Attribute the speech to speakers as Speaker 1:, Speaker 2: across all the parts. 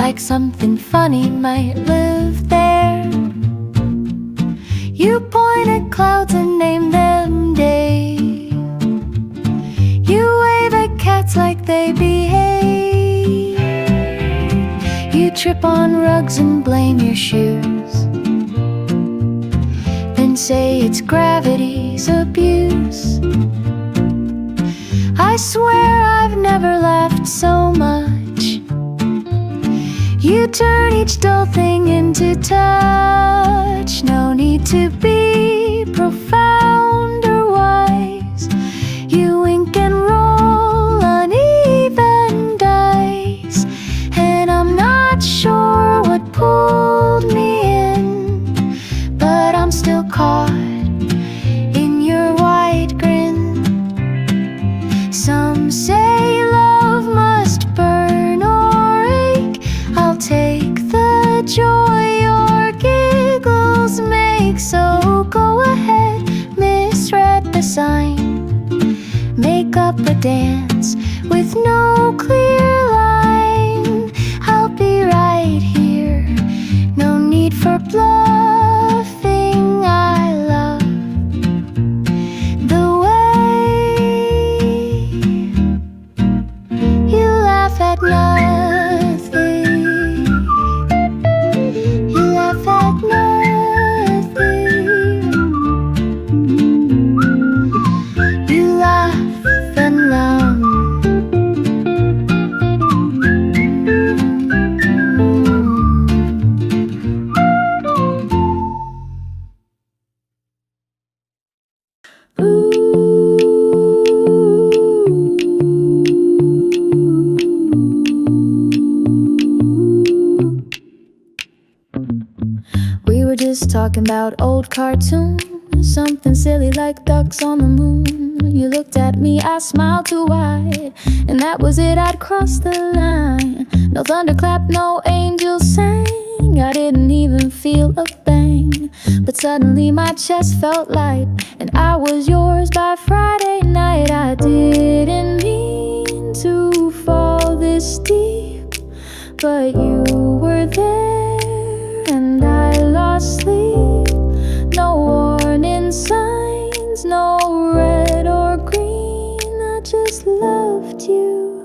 Speaker 1: like something funny might live there. You point at clouds and name them day. You wave at cats like they behave. You trip on rugs and blame your shoes, then say it's gravity's abuse. I swear I've never laughed so much. You turn each dull thing into touch. No need to be profound or wise. You wink and roll uneven dice, and I'm not sure what pulled me in, but I'm still caught in your wide grin. Some say love must burn or ache. I'll take the joy your giggles make. So go ahead, misread the sign. Make up a dance with no clear line. I'll be right here, no need for bluffing. I love the way you laugh at nothing. You laugh at nothing. You laugh and laugh. We were just talking about old cartoons, something silly like ducks on the moon. You looked at me, I smiled too wide, and that was it, I'd crossed the line. No thunderclap, no angel sang. I didn't even feel a bang, but suddenly my chest felt light, and I was yours by Friday night. I didn't mean to fall this deep, but you were there, and I lost sleep. No warning signs, no red or green. I just loved you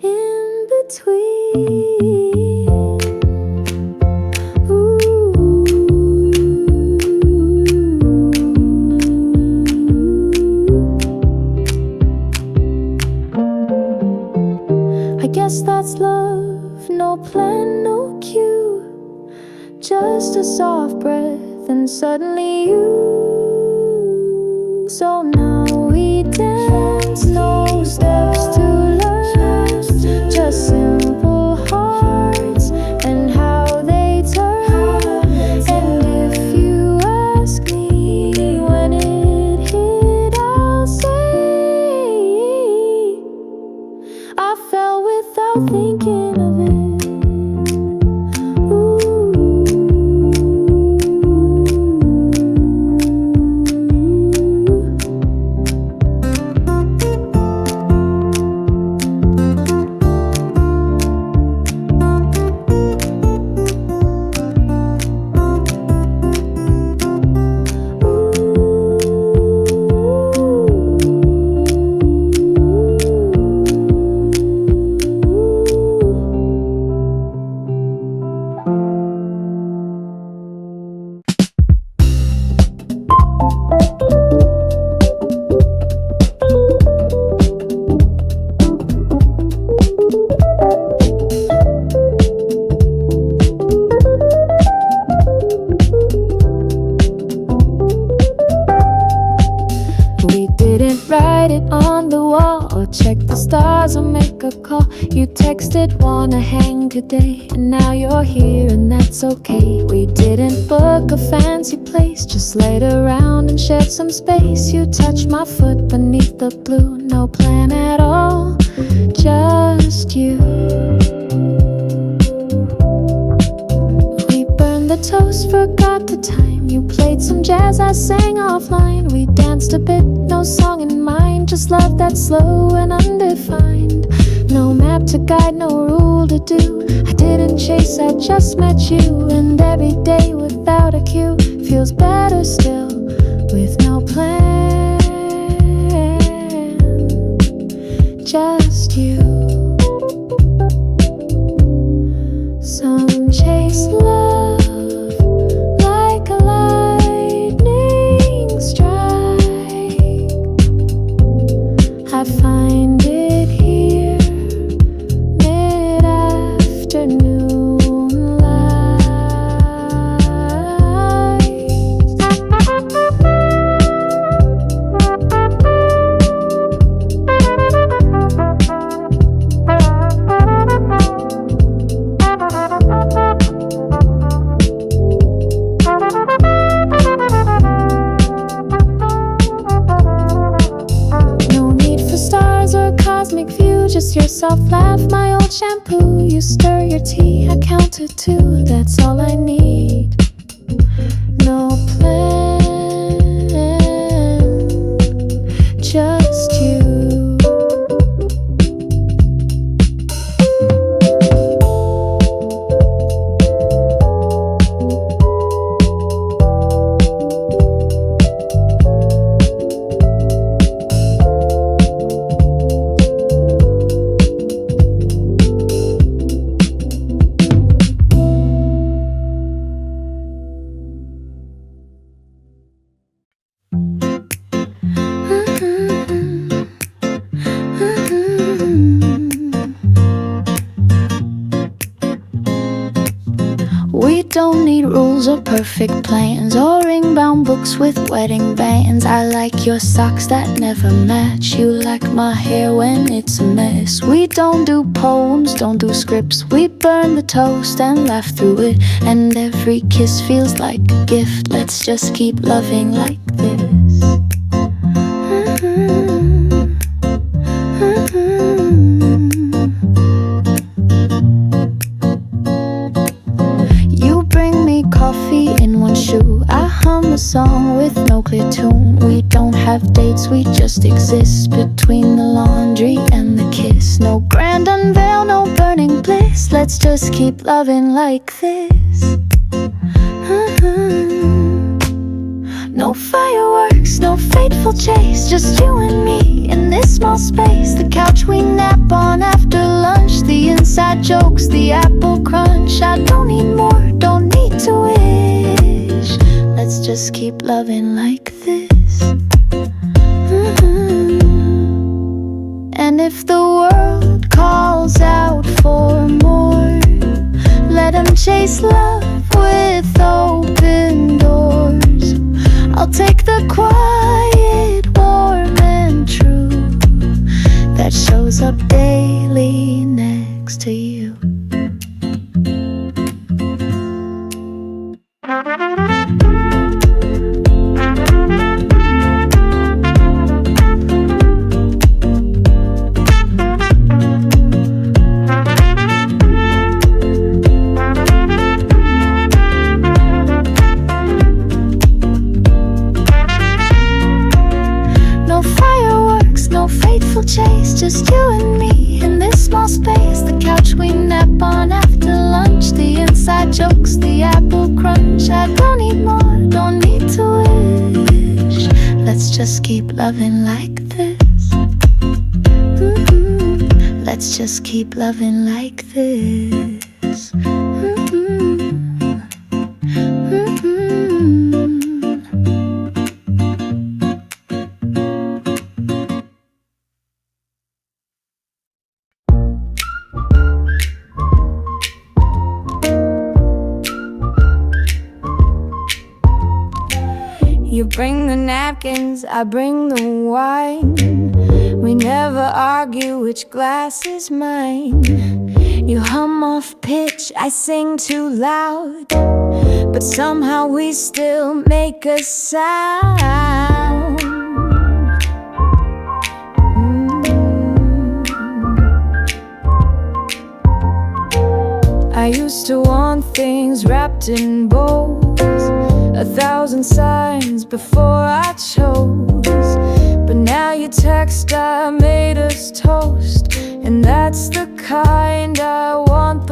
Speaker 1: in between. I guess that's love, no plan, no cue, just a soft breath and suddenly you. So now we dance, no steps to learn, just simple hearts and how they turn. And if you ask me when it hit, I'll say I fell without thinking of it. Write it on the wall, or check the stars, or make a call. You texted, wanna hang today, and now you're here, and that's okay. We didn't book a fancy place, just laid around and shared some space. You touched my foot beneath the blue, no plan at all, just you. We burned the toast, forgot the time. You played some jazz, I sang offline. We danced a bit, no song in mind, just love that's slow and undefined. No map to guide, no rule to do. I didn't chase, I just met you. And every day without a cue feels better still with no plan. Just you. Some chase love like a lightning strike. I find it here, mid-afternoon light. No need for stars or cosmic view, just yourself, laugh, my old shampoo. You stir your tea, I count to two, that's all I need. No plan, just you. We don't need rules or perfect plans or ring-bound books with wedding bands. I like your socks that never match. You like my hair when it's a mess. We don't do poems, don't do scripts. We burn the toast and laugh through it. And every kiss feels like a gift. Let's just keep loving like this. Coffee in one shoe, I hum a song with no clear tune. We don't have dates, we just exist between the laundry and the kiss. No grand unveil, no burning bliss. Let's just keep loving like this. No fireworks, no fateful chase, just you and me in this small space. The couch we nap on after lunch, the inside jokes, the apple crunch. I don't need more, don't need to wish. Let's just keep loving like this. And if the world calls out for more, let them chase love with open doors. I'll take the quiet, warm and true that shows up daily next to you. Chase, just you and me in this small space. The couch we nap on after lunch, the inside jokes, the apple crunch. I don't need more, don't need to wish. Let's just keep loving like this. Let's just keep loving like this. You bring the napkins, I bring the wine. We never argue which glass is mine. You hum off pitch, I sing too loud, but somehow we still make a sound. I used to want things wrapped in bows, 1,000 signs before I chose. But now you text, I made us toast, and that's the kind I want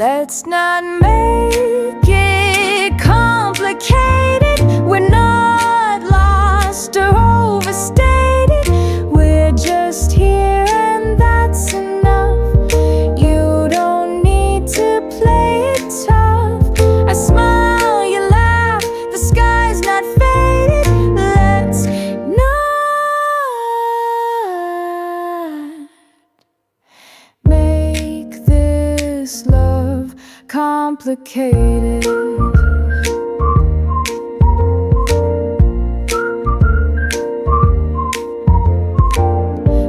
Speaker 1: Let's not make it complicated. We're not lost or overstated. We're just here and that's enough. You don't need to play it tough. I smile, you laugh, the sky's not faded. Let's not make this love complicated.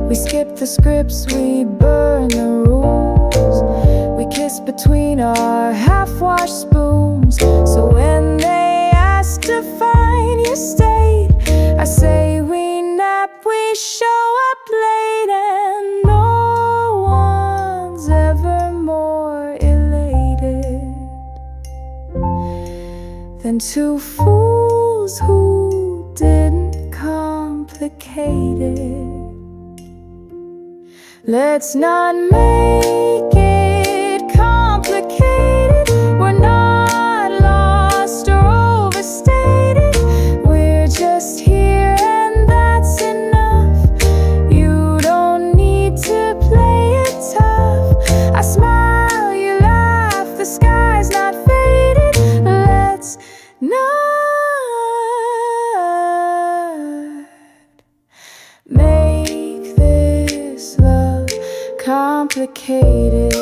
Speaker 1: We skip the scripts, we burn the rules. We kiss between our half-washed spoons. So when they ask to find your state, I say we nap, we show up late, and no one's ever more elated than two fools who didn't complicate it. Let's not make it complicated. We're not lost or overstated. We're just here and that's enough. You don't need to play it tough. I smile, you laugh, the sky's not faded. Let's not make this love complicated.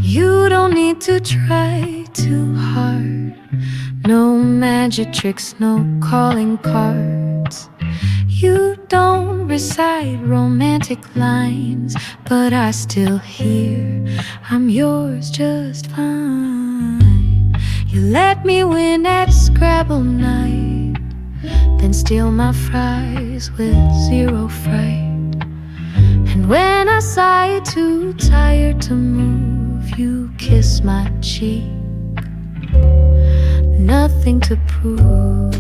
Speaker 1: You don't need to try too hard. No magic tricks, no calling cards. You don't recite romantic lines, but I still hear I'm yours just fine. You let me win at Scrabble night, then steal my fries with zero fright. And when I sigh too tired to move, you kiss my cheek, nothing to prove.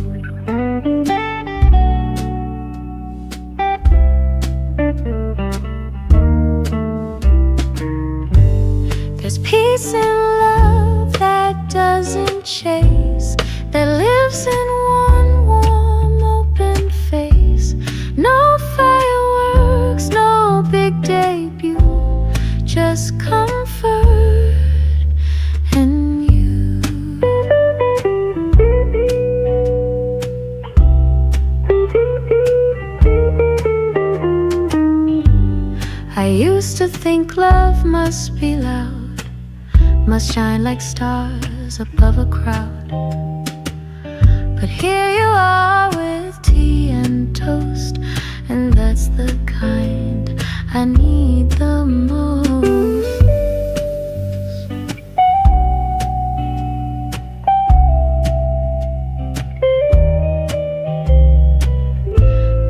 Speaker 1: There's peace in love that doesn't chase, that lives in one warm open face. No fireworks, no big debut, just comfort and you. I used to think love must be loud, must shine like stars above a crowd. But here you are with tea and toast, and that's the kind I need the most.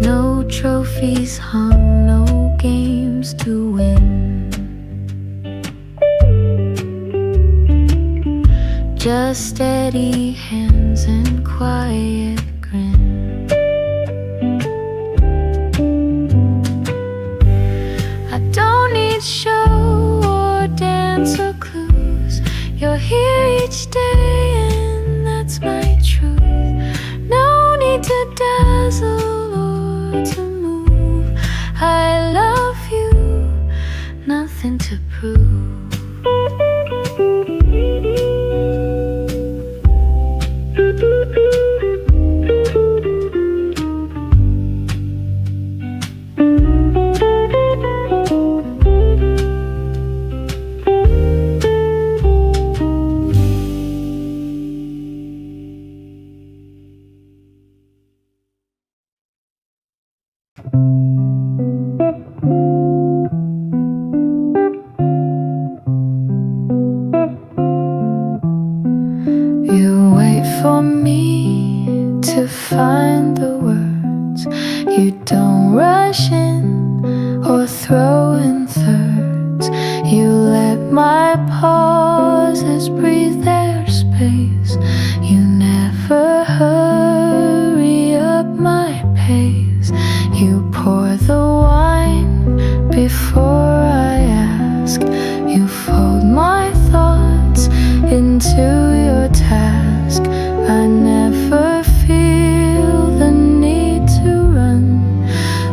Speaker 1: No trophies hung, no games to win, just steady hands and quiet grin. I don't need show or dance or clues. You're here each day and that's my truth. No need to dazzle or to move. I love you, nothing to prove. You wait for me to find the words. You don't rush in or throw in thirds. You let my pauses breathe their space. You never hurry up my pace. You pour the wine before I ask. You fold my thoughts into your task. I never feel the need to run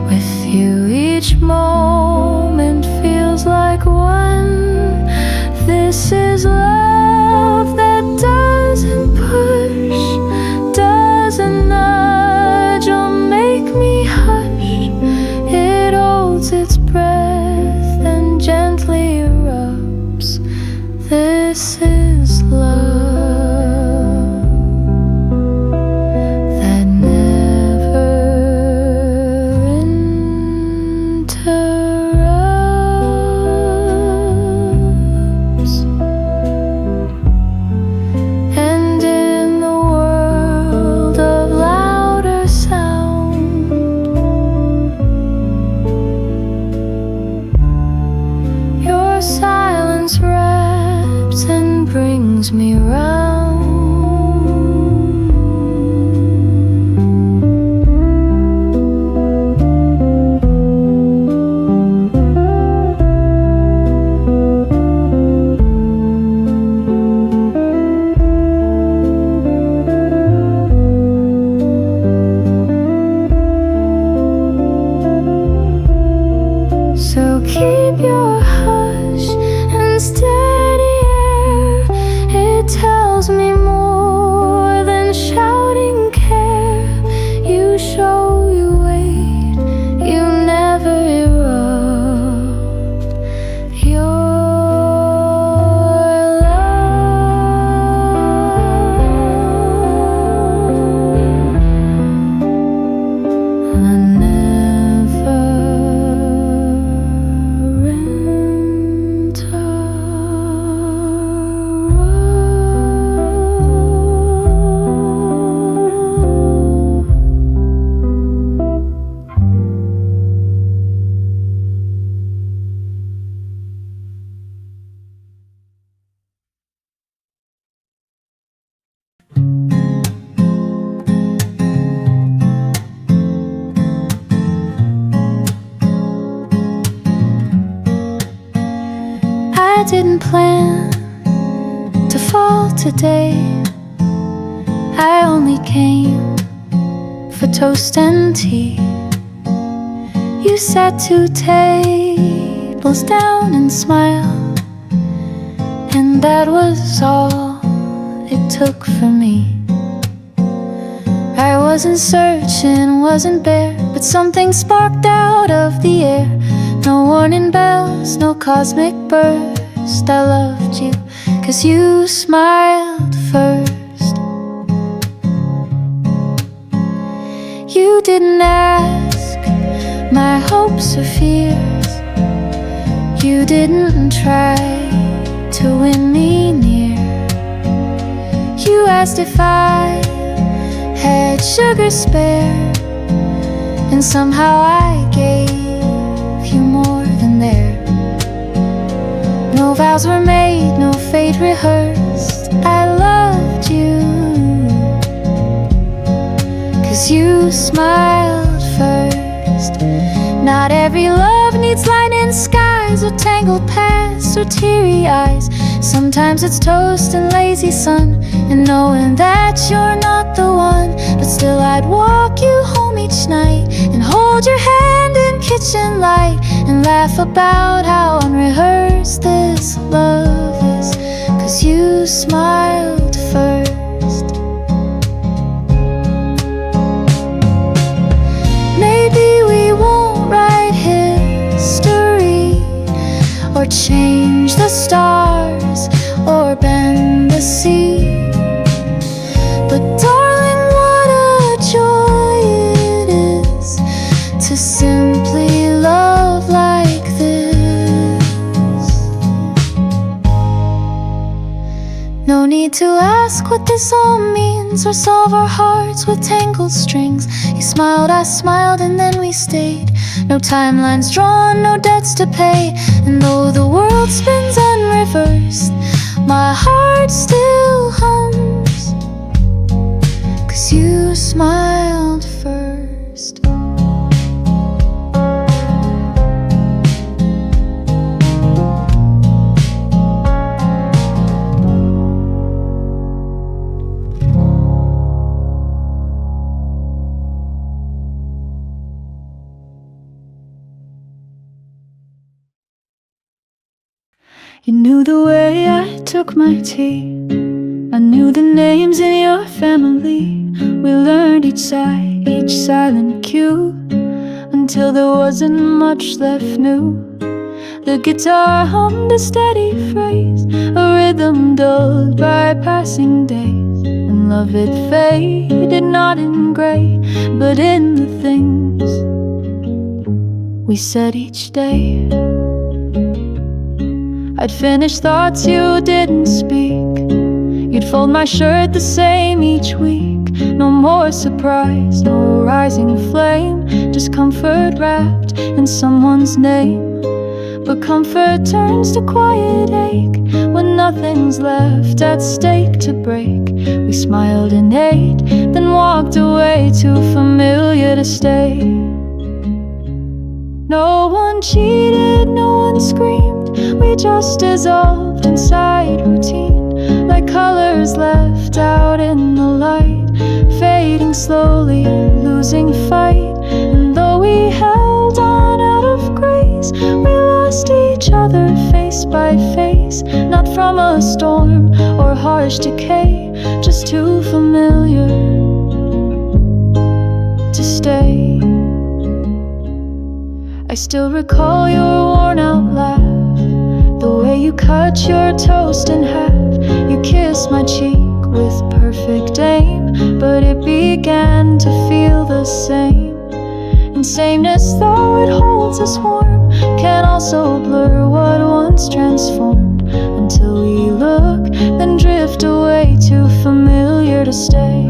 Speaker 1: with you. Each moment feels like one. This is love that doesn't push, doesn't nudge or make me hush. It holds its breath and gently erupts. This is love that never interrupts. And in the world of louder sound, your silence wraps and brings me round. So keep your hush and steady air. It tells me more than shouting care. You show you wait, you never erupt. Your love, I never I didn't plan to fall today. I only came for toast and tea. You sat 2 tables down and smiled, and that was all it took for me. I wasn't searching, wasn't bare, but something sparked out of the air. No warning bells, no cosmic burst. I loved you 'cause you smiled first. You didn't ask my hopes or fears. You didn't try to win me near. You asked if I had sugar spare, and somehow I gave you more than there. No vows were made, no fate rehearsed. I loved you 'cause you smiled first. Not every love needs lightning skies or tangled paths or teary eyes. Sometimes it's toast and lazy sun, and knowing that you're not the one. But still I'd walk you home each night and hold your hand in kitchen light and laugh about how unrehearsed this love is, 'cause you smiled first. Maybe we won't write history or change the stars or bend the sea, but darling, what a joy it is to simply love like this. No need need to ask what this all means, or solve our hearts with tangled strings. You smiled, I smiled, and then we stayed. No timelines drawn, no debts to pay. And though the world spins unreversed, my heart still hums, 'cause you smiled first. You knew the way I took my tea. I knew the names in your family. We learned each silent cue, until there wasn't much left new. The guitar hummed a steady phrase, a rhythm dulled by passing days. And love it faded, not in grey, but in the things we said each day. I'd finish thoughts you didn't speak. You'd fold my shirt the same each week. No more surprise, no rising flame, just comfort wrapped in someone's name. But comfort turns to quiet ache when nothing's left at stake to break. We smiled and ate, then walked away, too familiar to stay. No one cheated, no one screamed. We just dissolved inside routine, like colors left out in the light, fading slowly, losing fight. And though we held on out of grace, we lost each other face by face. Not from a storm or harsh decay, just too familiar to stay. I still recall your worn out laugh, the way you cut your toast in half. You kissed my cheek with perfect aim, but it began to feel the same. And sameness, though it holds us warm, can also blur what once transformed. Until we look, then drift away, too familiar to stay.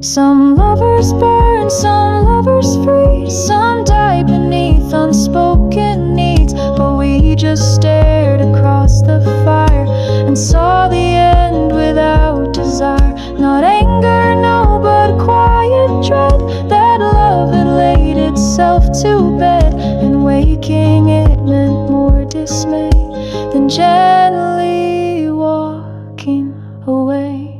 Speaker 1: Some lovers burn, some lovers freeze, some die beneath unspoken needs. But we just stared across the fire and saw the end without desire. Not anger, no, but quiet dread that love had laid itself to bed. And waking it meant more dismay than gently walking away.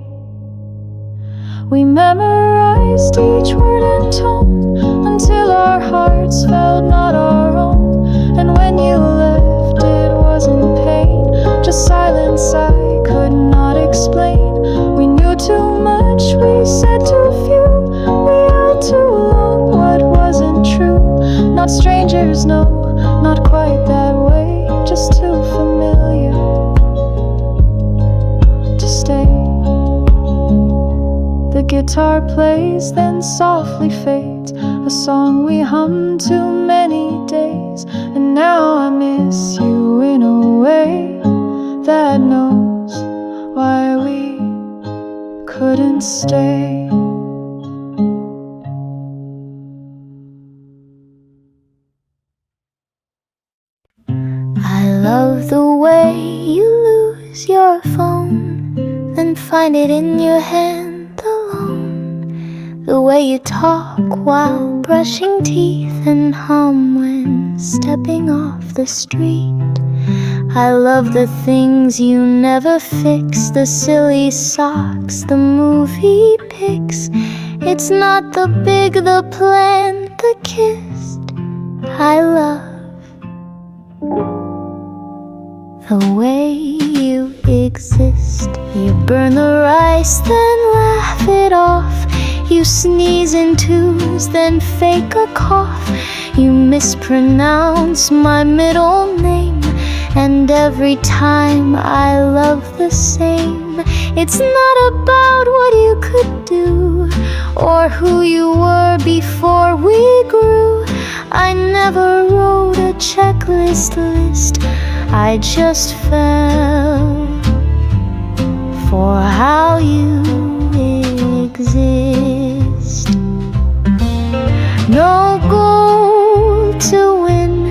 Speaker 1: We memorized each word and tone until our hearts felt not our own. And when you left, it wasn't pain, just silence I could not explain. We knew too much, we said too few, we held too long what wasn't true. Not strangers, no, not quite that way, just too familiar to stay. The guitar plays, then softly fades, a song we hummed too many days. And now I miss you in a way that knows why we couldn't stay. I love the way you lose your phone, then find it in your hand alone. The way you talk while brushing teeth and hum when stepping off the street. I love the things you never fix, the silly socks, the movie pics. It's not the big, the planned, the kissed. I love the way you exist. You burn the rice, then laugh it off. You sneeze in twos, then fake a cough. You mispronounce my middle name, and every time I love the same. It's not about what you could do or who you were before we grew. I never wrote a checklist list, I just fell or how you exist. No goal to win,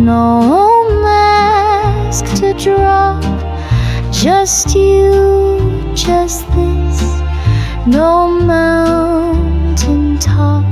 Speaker 1: no mask to draw, just you, just this, no mountain top.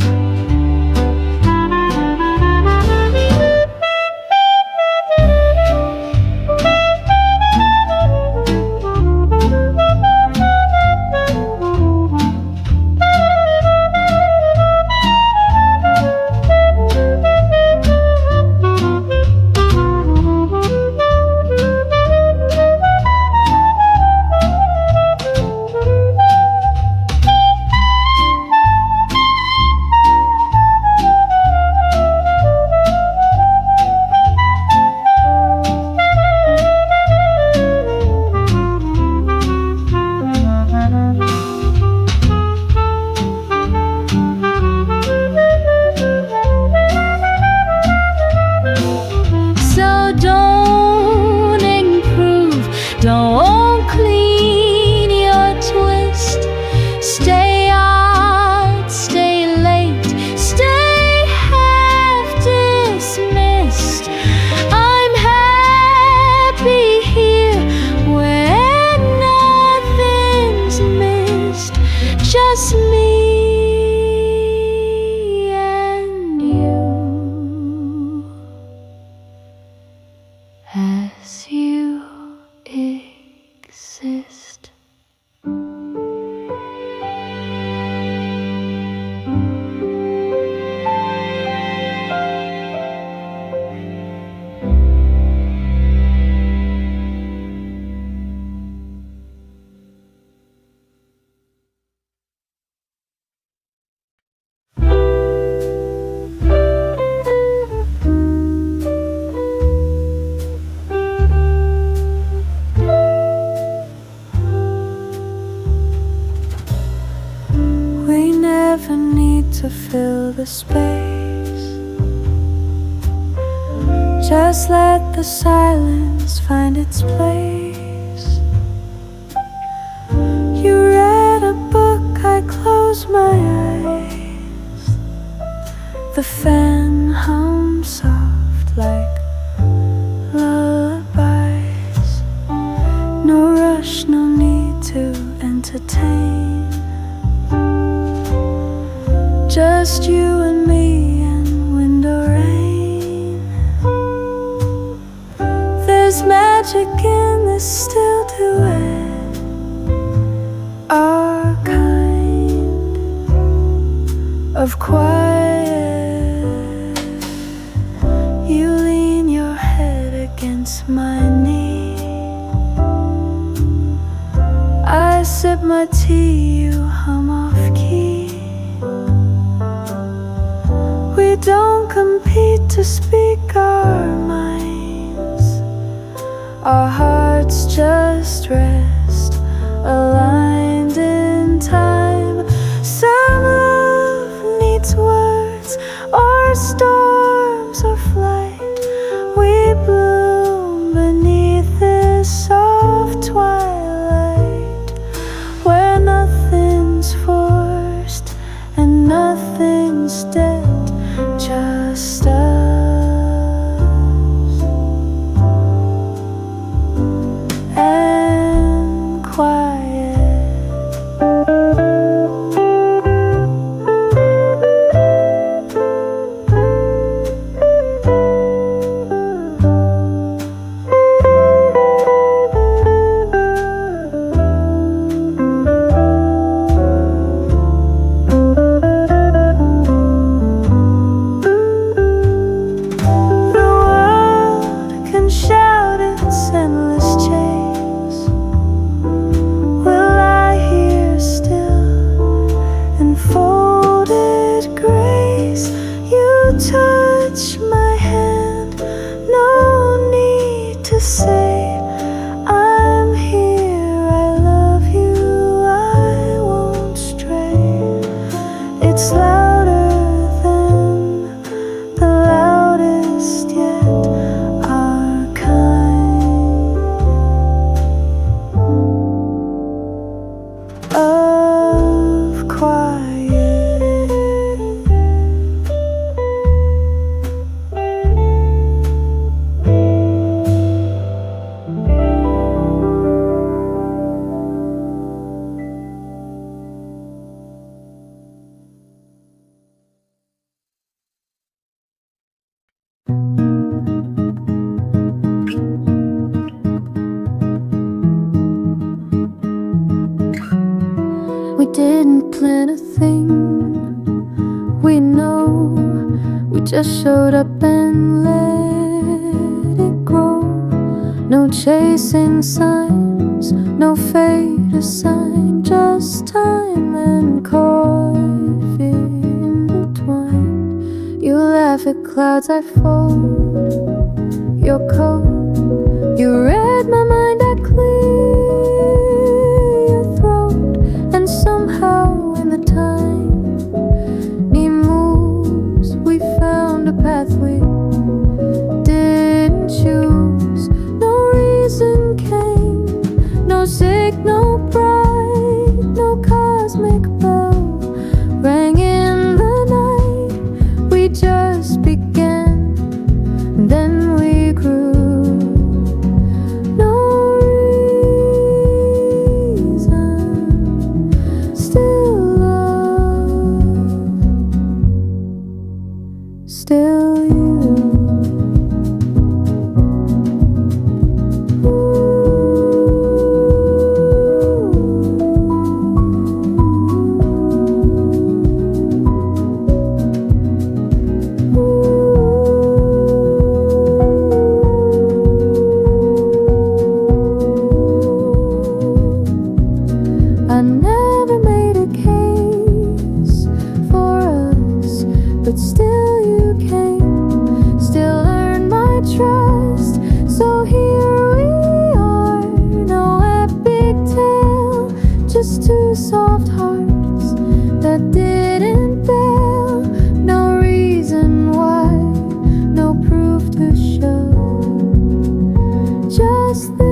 Speaker 1: Don't clean your twist. Stay out, stay late, stay half dismissed. I'm happy here where nothing's missed. Just me and you, as you exist. Never need to fill the space. Just let the silence find its place. You read a book, I close my eyes. The fan hums soft like lullabies. No rush, no need to entertain. Just you and me and window rain. There's magic in this still duet, our kind of quiet. You lean your head against my knee. I sip my tea, you hum off key. We don't compete to speak our minds. Our hearts just rest, aligned in time. Some love needs words, or storms, or flight. We bloom beneath this soft twilight, where nothing's forced and nothing's dead. Just us and quiet. Touch my hand, no need to say I'm here, I love you, I won't stray. It's louder than the loudest yet, our kind. didn't plan a thing. We know we just showed up and let it grow. No chasing signs, no fate assigned, just time and coffee intertwined. You laugh at clouds I fold, your coat. You read my mind, I clear your throat. And somehow in the tiny moves we found a path we didn't choose. No reason came, no signal bright, no cosmic bell rang in the night. We just began, and then we grew. Still you. I never made a case for us, but still you came, still earned my trust. So here we are, no epic tale, just two soft hearts that didn't bail. No reason why, no proof to show, just this.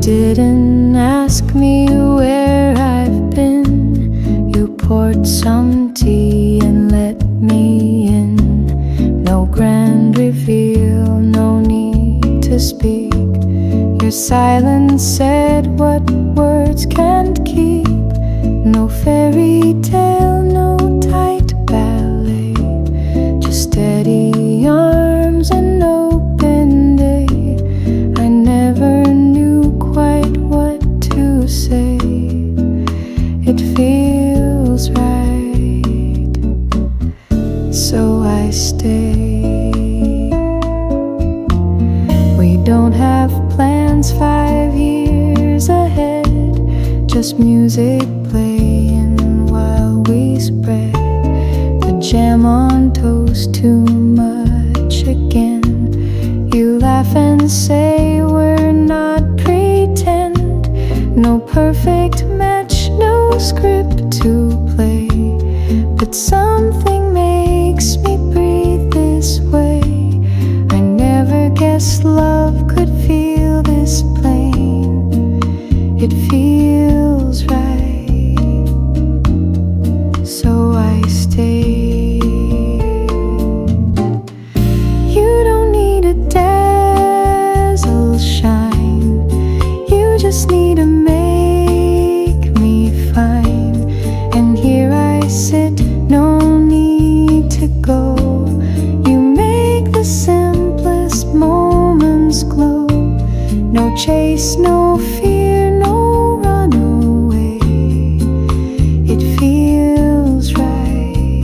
Speaker 1: Didn't ask me where I've been. You poured some tea and let me in. No grand reveal, no need to speak. Your silence said what words can't keep. No fairy tale, no tight ballet, just steady arms and open day. I never knew quite what to say. It feels right, so I stay. We don't have plans 5 years ahead, just music playing while we spread the jam on toast. Too much again. You laugh and say we're not pretend. No perfect match, no script to play, but something makes me breathe this way. I never guessed love could feel this plain. It feels right, so I stay. You don't need a dazzle shine, you just need to make me fine. And here I sit, no need to go. You make the simplest moments glow. No chase, no fear, no runaway. It feels right,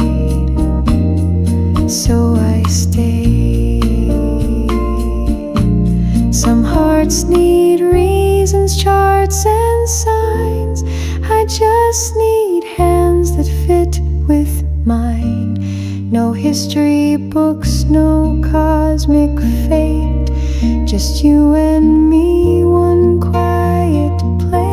Speaker 1: hearts need reasons, charts and signs. I just need hands that fit with mine. No history books, no cosmic fate, just you and me, one quiet play.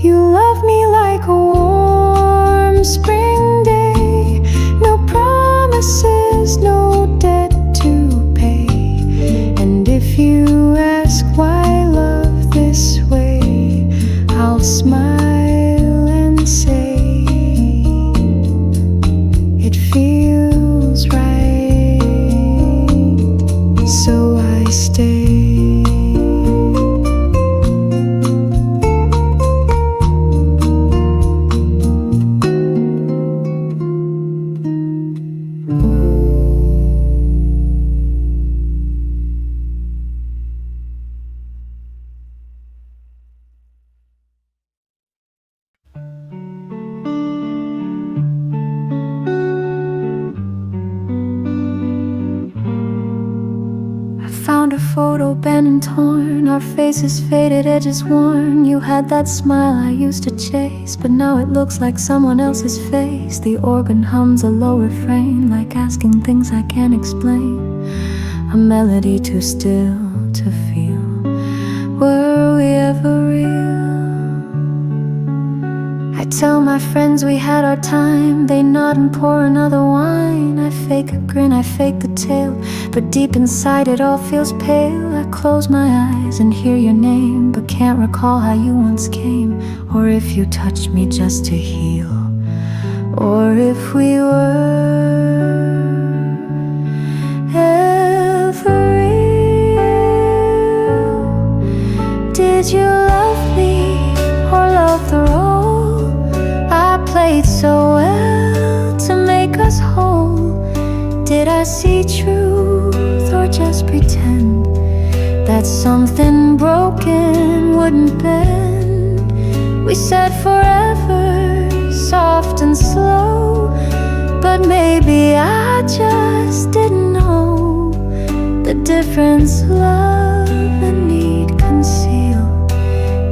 Speaker 1: You love me like a warm spring day, no promises, no debt to pay. And if you ask why love this way, I'll smile and say it feels right, so I stay. Found a photo bent and torn, our faces faded, edges worn. You had that smile I used to chase, but now it looks like someone else's face. The organ hums a low refrain, like asking things I can't explain. A melody too still to feel. Were we ever real? I tell my friends we had our time, they nod and pour another wine. I fake a grin, I fake the tale, but deep inside it all feels pale. I close my eyes and hear your name, but can't recall how you once came, or if you touched me just to heal, or if we were ever real. Did you love me or love the role I played so well to make us whole? Did I see truth or just pretend that something broken wouldn't bend? We said forever, soft and slow, but maybe I just didn't know the difference love and need conceal.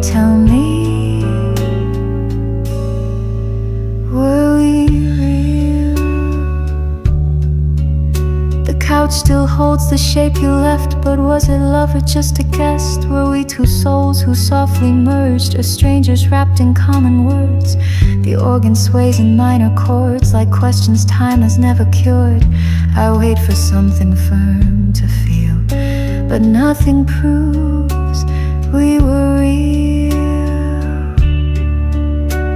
Speaker 1: Tell me, were we real? The couch still holds the shape you left, but was it love or just a guest? Were we two souls who softly merged, or strangers wrapped in common words? The organ sways in minor chords, like questions time has never cured. I wait for something firm to feel, but nothing proves we were real.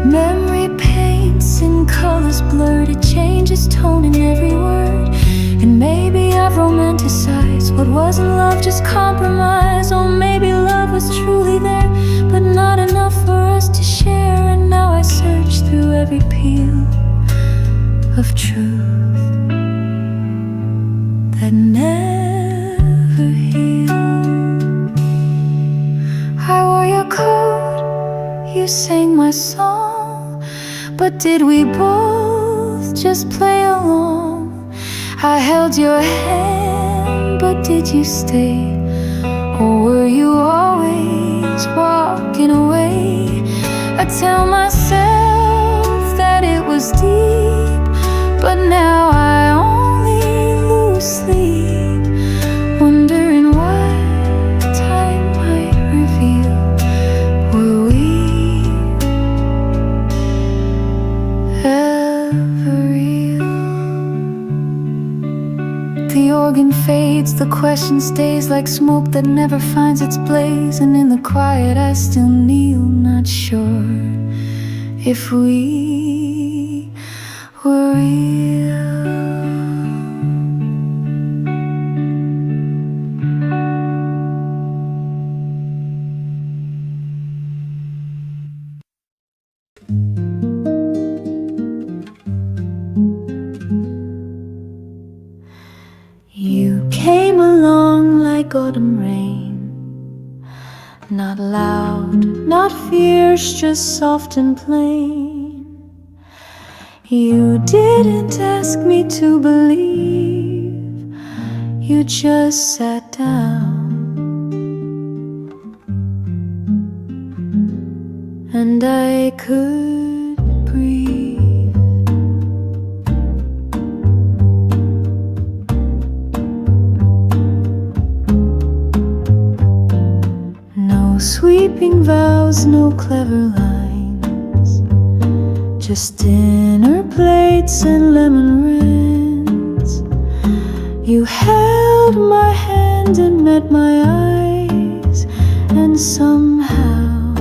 Speaker 1: Memory paints in colors blurred, it changes tone in every word. And maybe I've romanticized what wasn't love, just compromise. Or maybe love was truly there, but not enough for us to share. And now I search through every peel of truth that never healed. I wore your coat, you sang my song, but did we both just play along? I held your hand, but did you stay? Or were you always walking away? I tell myself that it was deep, but now I only lose sleep, wondering what time might reveal. Were we ever real? The organ fades, the question stays like smoke that never finds its blaze. And in the quiet I still kneel, not sure if we were real. You came along like autumn rain, not loud, not fierce, just soft and plain. You didn't ask me to believe, You just sat down, and I could breathe. No sweeping vows, no clever lines, just dinner plates and lemon rinse. You held my hand and met my eyes, and somehow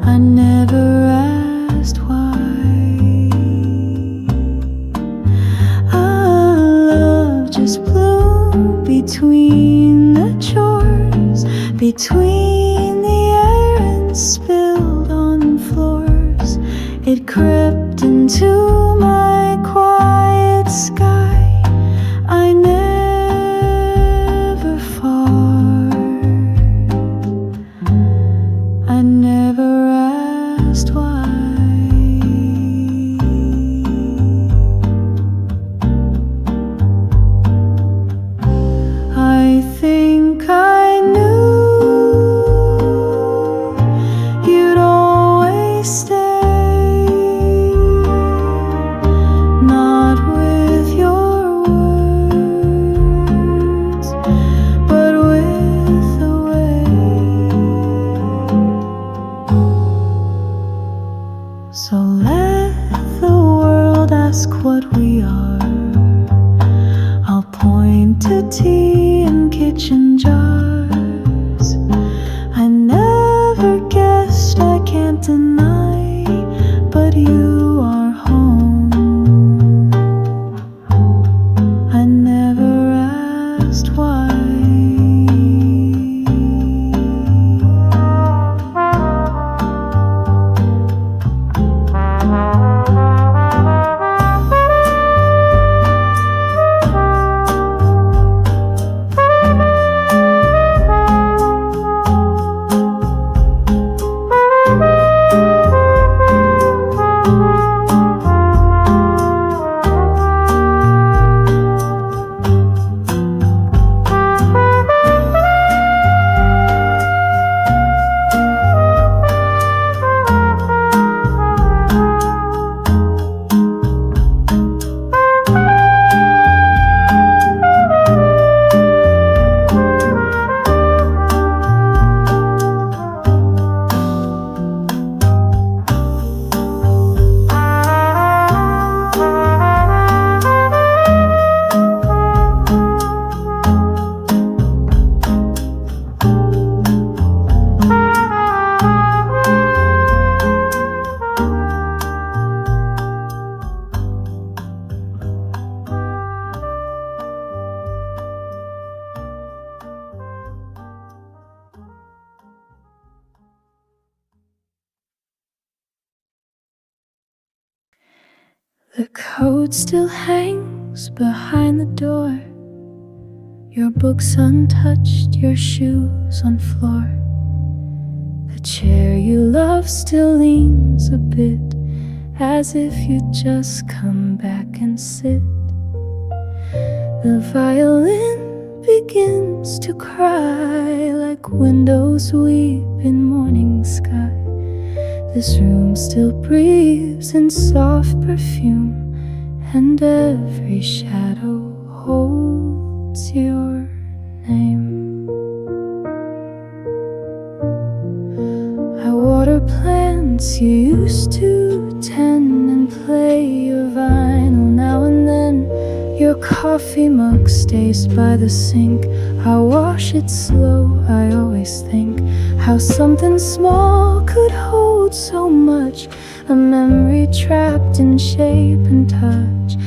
Speaker 1: I never asked why. Our love just blew between the chores, between the errands spilled on floors. It crept into my quiet sky. I never fought, I never asked why. I think I knew you'd always stay, not with your words, but with the way. So let the world ask what we are. I'll point to tea and kitchen jars. I never guessed, I can't deny, but you are home. I never asked why. The coat still hangs behind the door, your books untouched, your shoes on floor. The chair you love still leans a bit, as if you'd just come back and sit. The violin begins to cry like windows weep in morning sky. This room still breathes in soft perfume, and every shadow holds your name. I water plants you used to tend and play your vinyl now and then. Your coffee mug stays by the sink. I wash it slow, I always think how something small could hold so much. A memory trapped in shape and touch.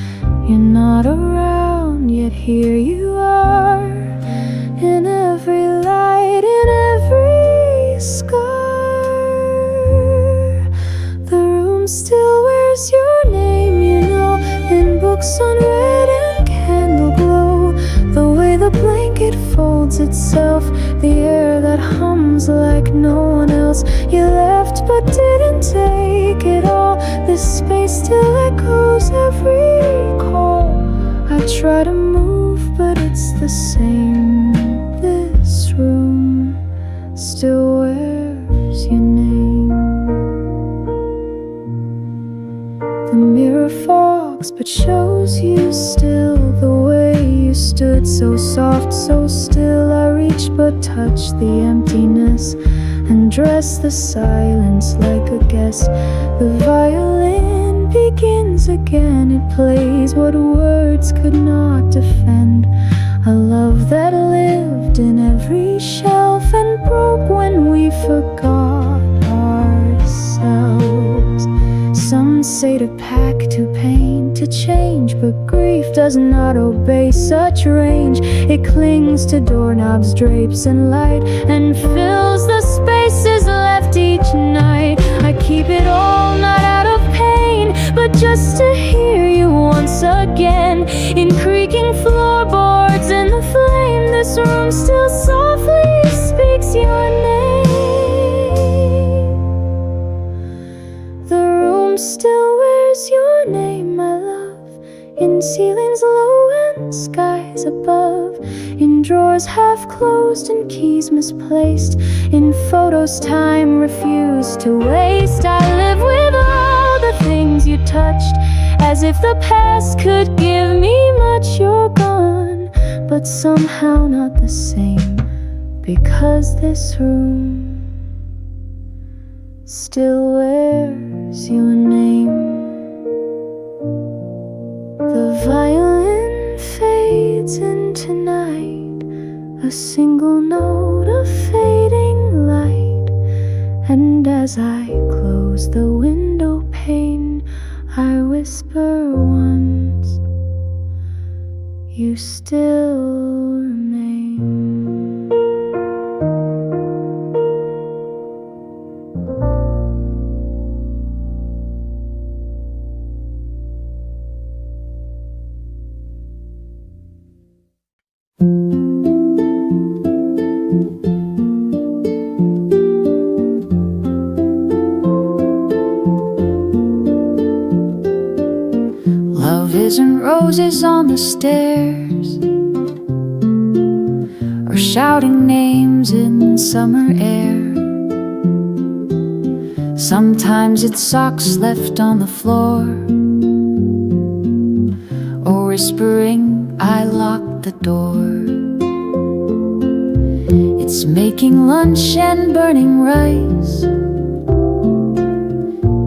Speaker 1: You're not around, yet here you are. In every light, in every scar. The room still wears your name, you know, in books unread and candle glow. The way the blanket folds itself, the air that hums like no one else. You left but didn't take it all. This space still echoes every call. I try to move, but it's the same. This room still wears your name. The mirror fogs but shows you still the way you stood, so soft, so still. I reached but touched the emptiness and dressed the silence like a guest. The violin begins again. It plays what words could not defend. A love that lived in every shelf and broke when we forgot ourselves. Some say to pack, to paint, to change, but grief does not obey such range. It clings to doorknobs, drapes, and light, and fills the spaces left each night. I keep it all not out of pain, but just to hear you once again. In creaking floorboards in the flame, this room still softly speaks your name. The room still wears your name, my love, in ceilings low and skies above, in drawers half closed and keys misplaced, in photos time refused to waste. I live with all the things you touched, as if the past could give me much. You're gone, but somehow not the same, because this room still wears your name. The violin fades into night, a single note of fading light, and as I close the window pane, I whisper once, you still remain. Love isn't roses on the stairs, or shouting names in summer air. Sometimes it's socks left on the floor, or whispering, I locked the door. It's making lunch and burning rice,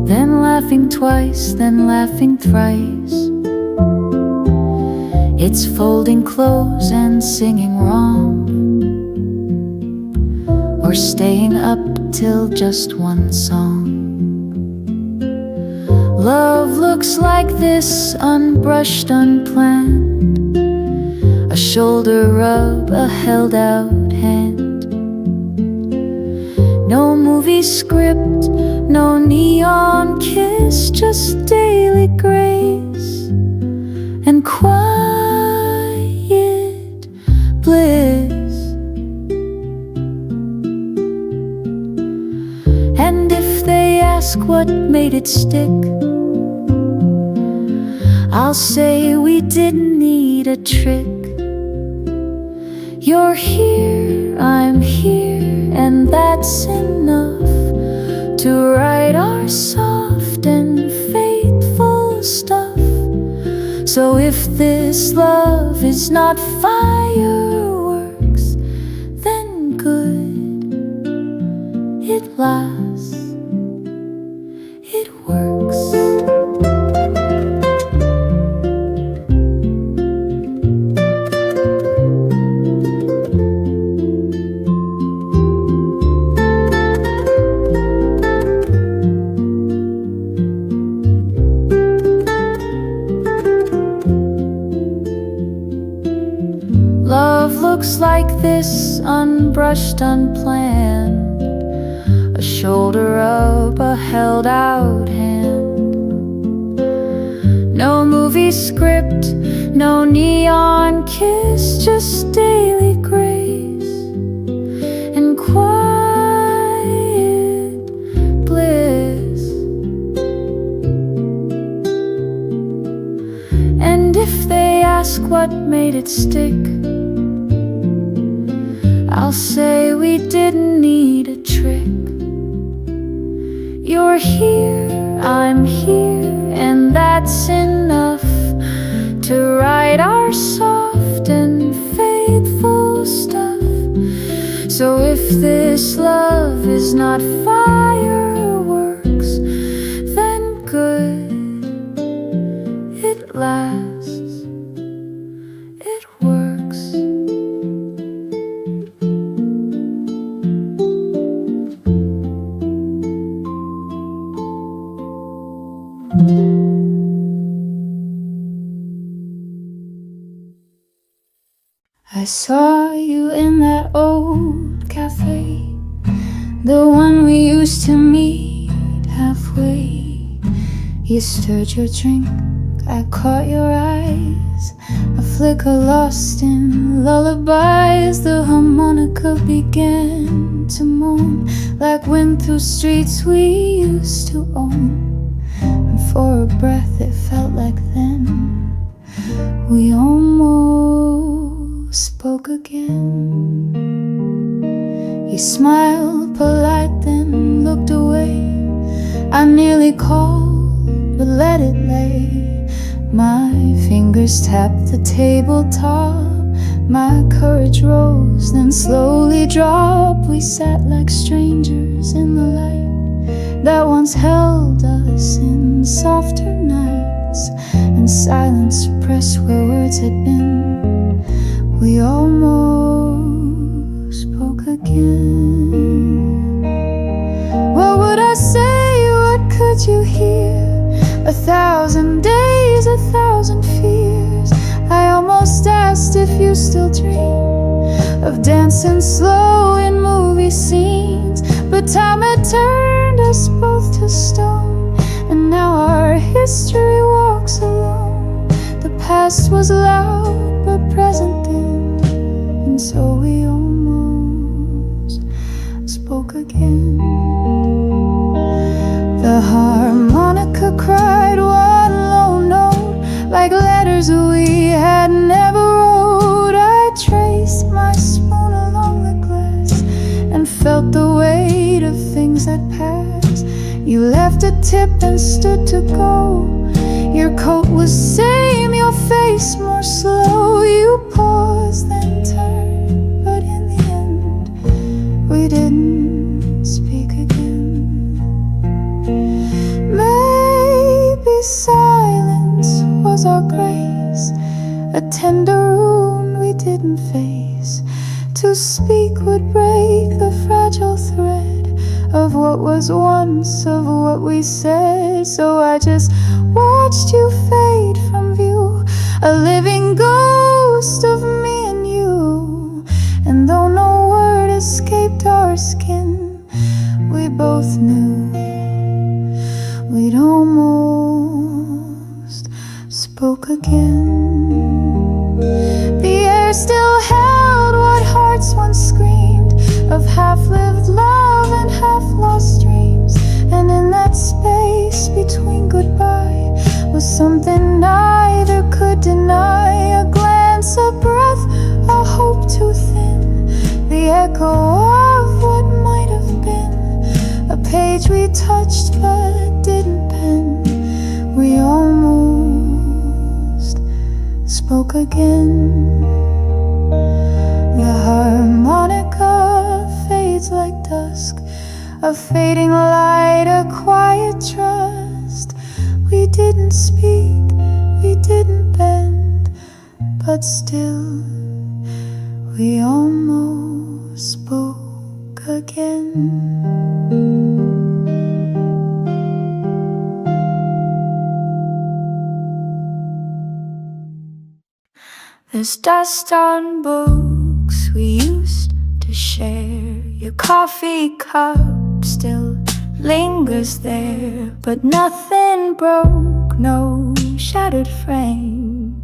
Speaker 1: then laughing twice, then laughing thrice. It's folding clothes and singing wrong, or staying up till just one song. Love looks like this, unbrushed, unplanned, a shoulder rub, a held out hand. No movie script, no neon kiss, just daily grace and quiet bliss. And if they ask what made it stick, I'll say we didn't need a trick. You're here, I'm here, and that's enough to write our soft and faithful stuff. So if this love is not fireworks, then good, it lasts, it works. Love looks like this, unbrushed, unplanned, a shoulder rub, a held out hand. No movie script, no neon kiss, just daily grace and quiet bliss. And if they ask what made it stick, I'll say we didn't need a trick. You're here, I'm here, and that's enough to write our soft and faithful stuff. So if this love is not fireworks, then good, it lasts, it works. I saw you in that old cafe, the one we used to meet halfway. You stirred your drink, I caught your eyes, a flicker lost in lullabies. The harmonica began to moan like wind through streets we used to own. And for a breath it felt like then we almost spoke again. You smiled polite then looked away. I nearly called but let it lay. My fingers tapped the tabletop, my courage rose then slowly dropped. We sat like strangers in the light that once held us in softer nights, and silence pressed where words had been. We almost spoke again. What would I say? What could you hear? 1,000 days, 1,000 fears. I almost asked if you still dream of dancing slow in movie scenes, but time had turned us both to stone, and now our history walks alone. The past was loud but present then, and so we almost spoke again. The harmonica cried one low note, like letters we had never wrote. I traced my spoon along the glass and felt the weight of things that passed. You left a tip and stood to go. Your coat was same, your face more slow. You paused then turned, but in the end we didn't speak again. Maybe silence was our grace, a tender wound we didn't face. To speak would break the fragile thread of what was once, of what we said. So I just watched you fade from view, a living ghost of me and you. And though no word escaped our skin, we both knew we'd almost spoke again. The air still held what hearts once screamed of half-lived love and half-lost dreams. And in that space between goodbye was something neither could deny. A glance, a breath, a hope too thin, the echo of what might have been. A page we touched but didn't pen. We almost spoke again. The harmonica fades like dusk, a fading light, a quiet trust. We didn't speak, we didn't bend, but still we almost spoke again. There's dust on books we used to share. Your coffee cup still lingers there, but nothing broke, no shattered frame.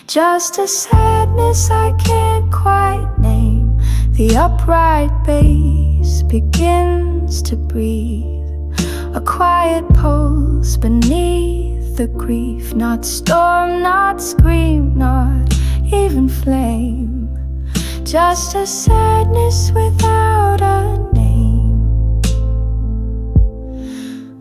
Speaker 1: Just a sadness I can't quite name. The upright bass begins to breathe, a quiet pulse beneath the grief. Not storm, not scream, not even flame. Just a sadness without a name.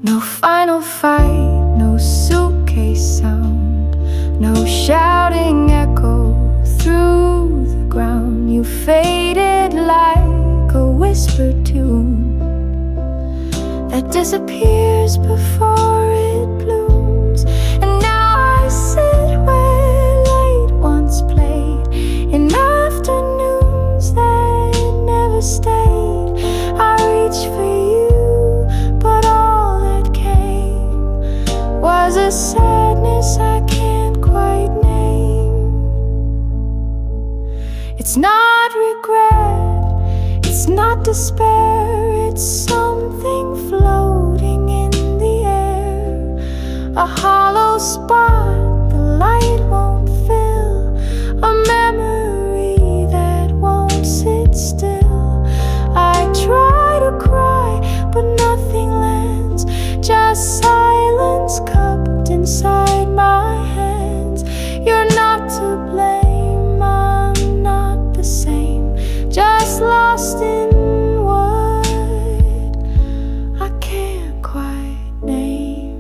Speaker 1: No final fight, no suitcase sound, no shouting echo through the ground. You faded like a whispered tune that disappears before it blooms. And now I sit where light once played in afternoons that never stayed. I reach for you, but all that came was a sadness I can't quite name. It's not regret, it's not despair, it's something floating in the air. A hollow spot the light won't fill, a memory that won't sit still. I try to cry, but nothing lands, just silence cupped inside my hands. You're not to blame, I'm not the same, just lost in what I can't quite name.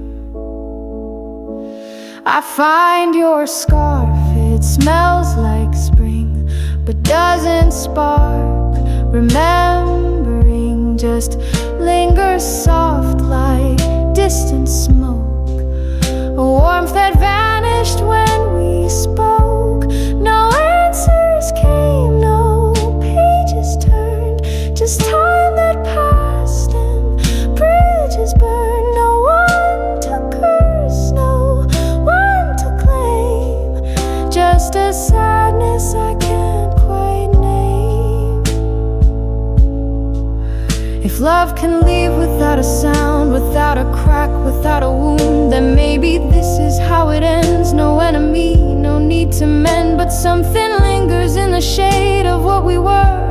Speaker 1: I find your scarf, it smells like spring, but doesn't spark. Remembering just lingers soft like distant smoke, a warmth that vanished when we spoke. No answers came, no pages turned, just time that passed and bridges burned. No one to curse, no one to claim, just a sadness I can't quite name. If love can leave without a sound, without a crack, without a wound, then maybe this is how it ends. No enemy, no need to mend, but something lingers in the shade of what we were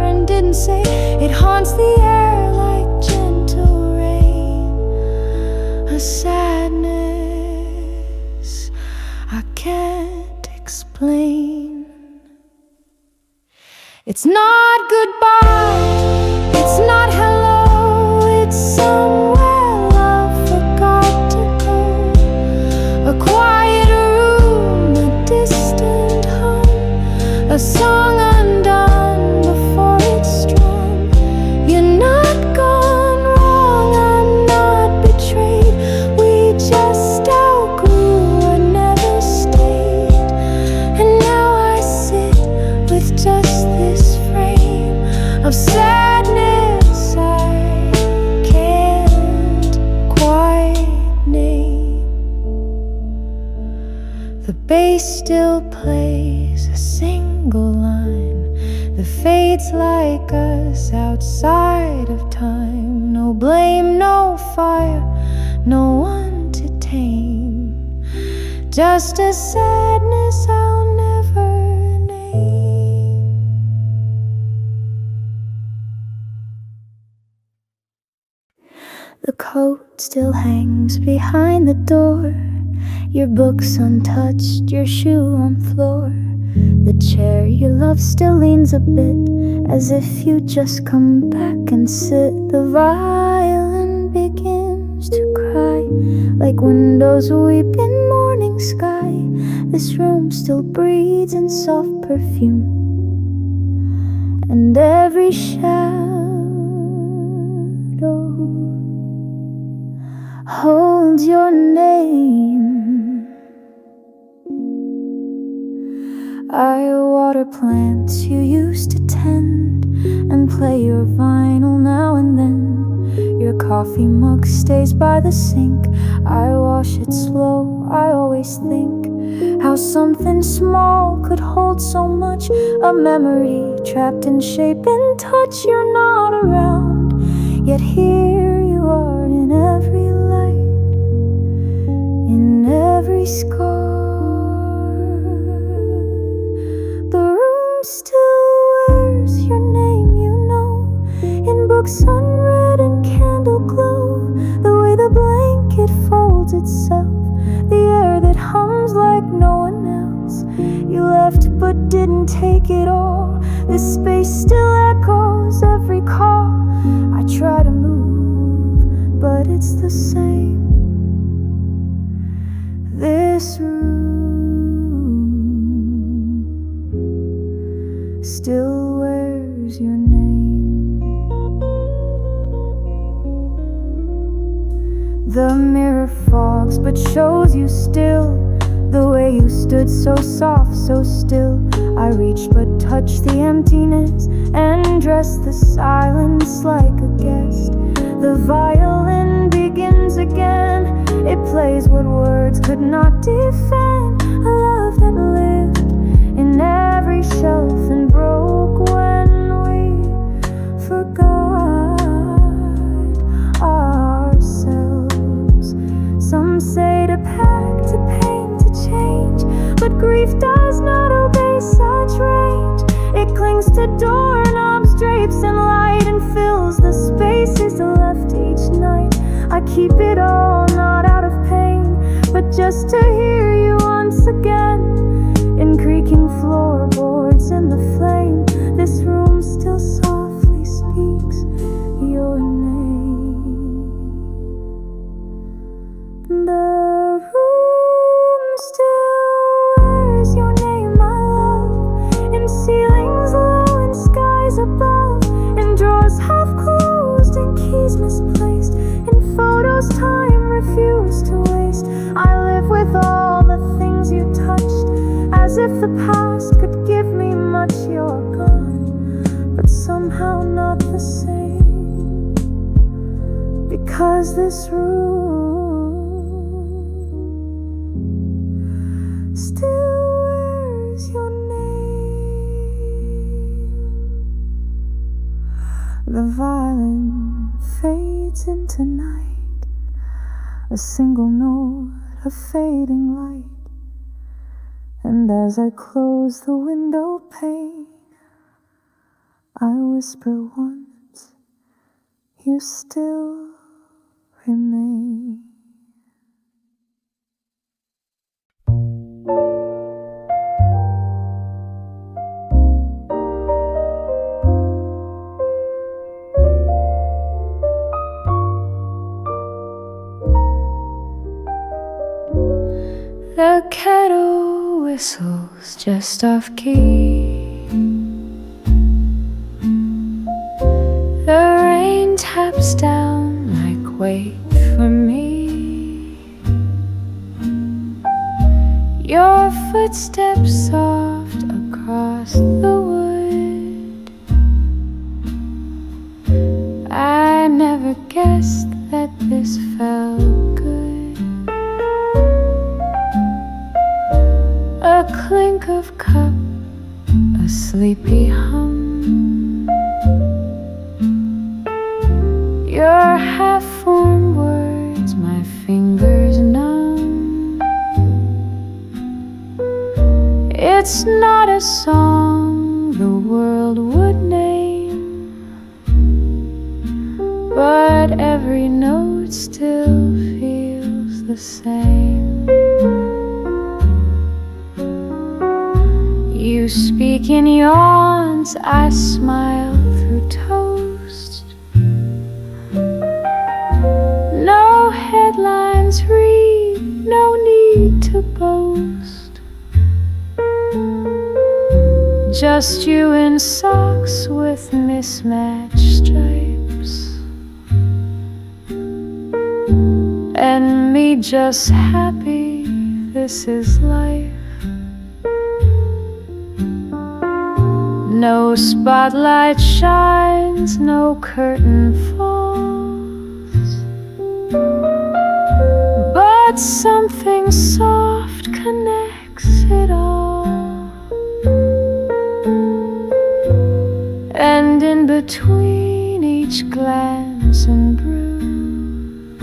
Speaker 1: and didn't say. It haunts the air like gentle rain, a sadness I can't explain. It's not goodbye, it's not hello, it's somewhere love forgot to go. A quiet room, a distant hum, a song undone before it's strung. You're not gone wrong, I'm not betrayed. We just outgrew what never stayed. And now I sit with just this frame of sadness I can't quite name. The bass still plays a single line that fades like us outside of time. No blame, no fire, no one to tame, just a sadness I'll never name. The coat still hangs behind the door, your books untouched, your shoe on floor. The chair you love still leans a bit, as if you just come back and sit. The violin begins to cry, like windows weep in morning sky. This room still breathes in soft perfume, and every shadow holds your name. I water plants you used to tend, and play your vinyl now and then. Your coffee mug stays by the sink, I wash it slow. I always think how something small could hold so much, a memory trapped in shape and touch. You're not around, yet here you are in every light, in every scar. The room still wears your name, you know, in books unread and candle glow. The way the blanket folds itself, the air left but didn't take it all. This space still echoes every call. I try to move, but it's the same. This room still wears your name. The mirror fogs but shows you still, the way you stood so soft, so still. I reached but touched the emptiness and dressed the silence like a guest. The violin begins again. It plays what words could not defend. A love that lived in every shelf and broke when we forgot ourselves. Some say to pack, to paint, to change, but grief does not obey such range. It clings to doorknobs, drapes, and light, and fills the spaces left each night. I keep it all, not out of pain, but just to hear you once again. In creaking floorboards and the flame, this room still softly speaks your name. The room still wears your name, my love, in ceilings low and skies above, in drawers half closed and keys misplaced, in photos time refused to waste. I live with all the things you touched, as if the past could give me much. You're gone, but somehow not the same, because this room still wears your name. The violin fades into night, a single note of fading light. And as I close the window pane, I whisper once, you still remain. The kettle whistles just off key. The rain taps down like wait for me. Your footsteps soft across the wood. I never guessed that this felt good. A clink of cup, a sleepy hum. Your half-formed words, my fingers numb. It's not a song the world would name, but every note still feels the same. You speak in yawns, I smile through toast. No headlines read, no need to boast. Just you in socks with mismatched stripes, and me just happy this is life. No spotlight shines, no curtain falls, but something soft connects it all. And in between each glance and brew,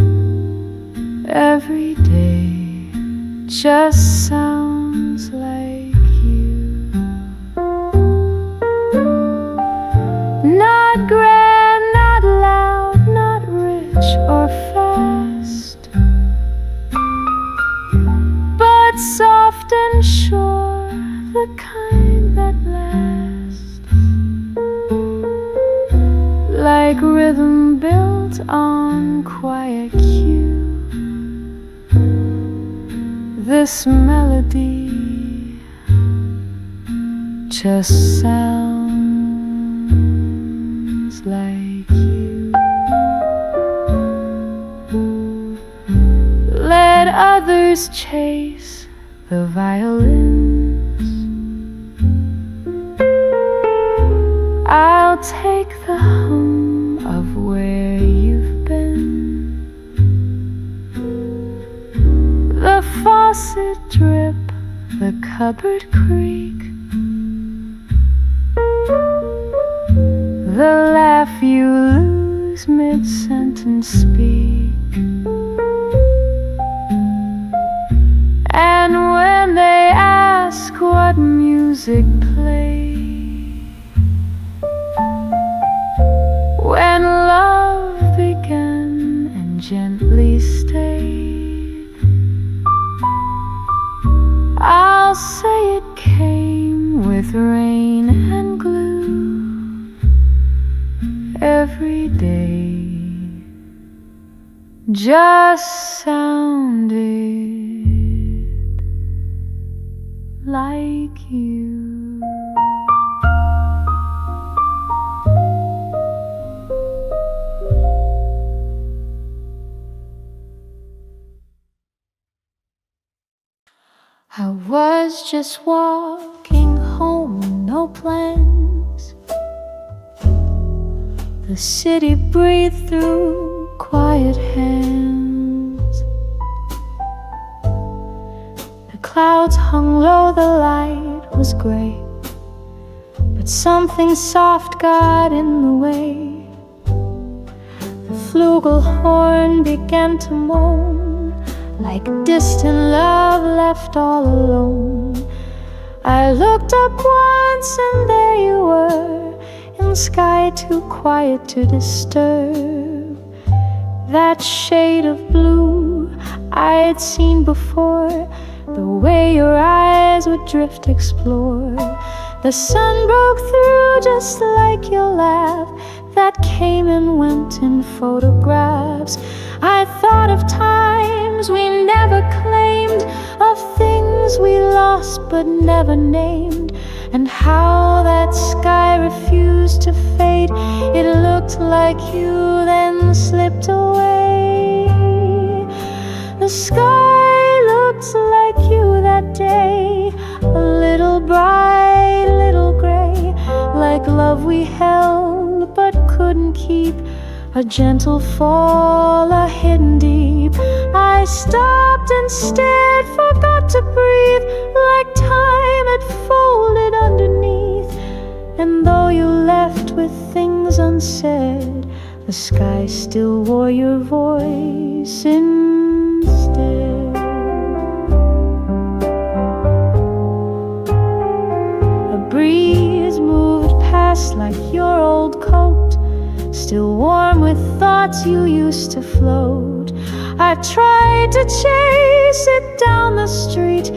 Speaker 1: every day just sounds like you. Not grand, not loud, not rich or fast, but one quiet cue. This melody just sounds like you. Let others chase the violins. I'll take the hum of where you've been. The faucet drip, the cupboard creak, the laugh you lose mid-sentence speak. And when they ask what music plays, when love began and gently stayed, I'll say it came with rain and glue every day. Just sounded like you. I was just walking home, no plans. The city breathed through quiet hands. The clouds hung low, the light was gray, but something soft got in the way. The flugelhorn began to moan, like distant love left all alone. I looked up once and there you were, in sky too quiet to disturb. That shade of blue I'd seen before, the way your eyes would drift, explore. The sun broke through just like your laugh, that came and went in photographs. I thought of times we never claimed, of things we lost but never named, and how that sky refused to fade. It looked like you then slipped away. The sky looked like you that day, a little bright, little gray, like love we held but couldn't keep, a gentle fall, a hidden deep. I stopped and stared, forgot to breathe, like time had folded underneath. And though you left with things unsaid, the sky still wore your voice instead. A breeze moved past like your old coat, still warm with thoughts you used to float. I tried to chase it down the street,